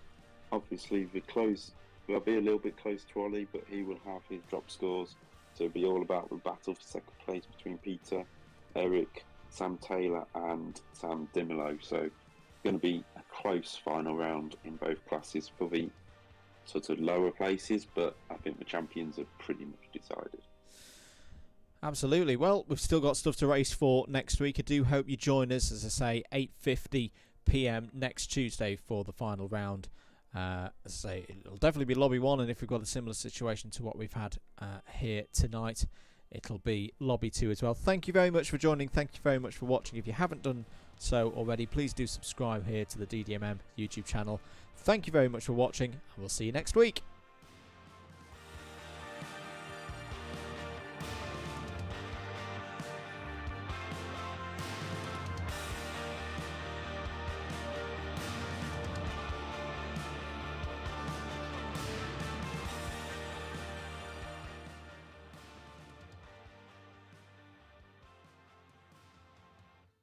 obviously they'll be a little bit close to Ollie, but he will have his drop scores. So it'll be all about the battle for second place between Peter, Eric, Sam Taylor and Sam Dimelo. So it's going to be a close final round in both classes for the sort of lower places, but I think the champions are pretty much decided. Absolutely. Well, we've still got stuff to race for next week. I do hope you join us, as I say, 8:50 p.m. next Tuesday for the final round. As I say, it'll definitely be Lobby 1, and if we've got a similar situation to what we've had here tonight, it'll be Lobby 2 as well. Thank you very much for joining. Thank you very much for watching. If you haven't done so already, please do subscribe here to the DDMM YouTube channel. Thank you very much for watching, and we'll see you next week.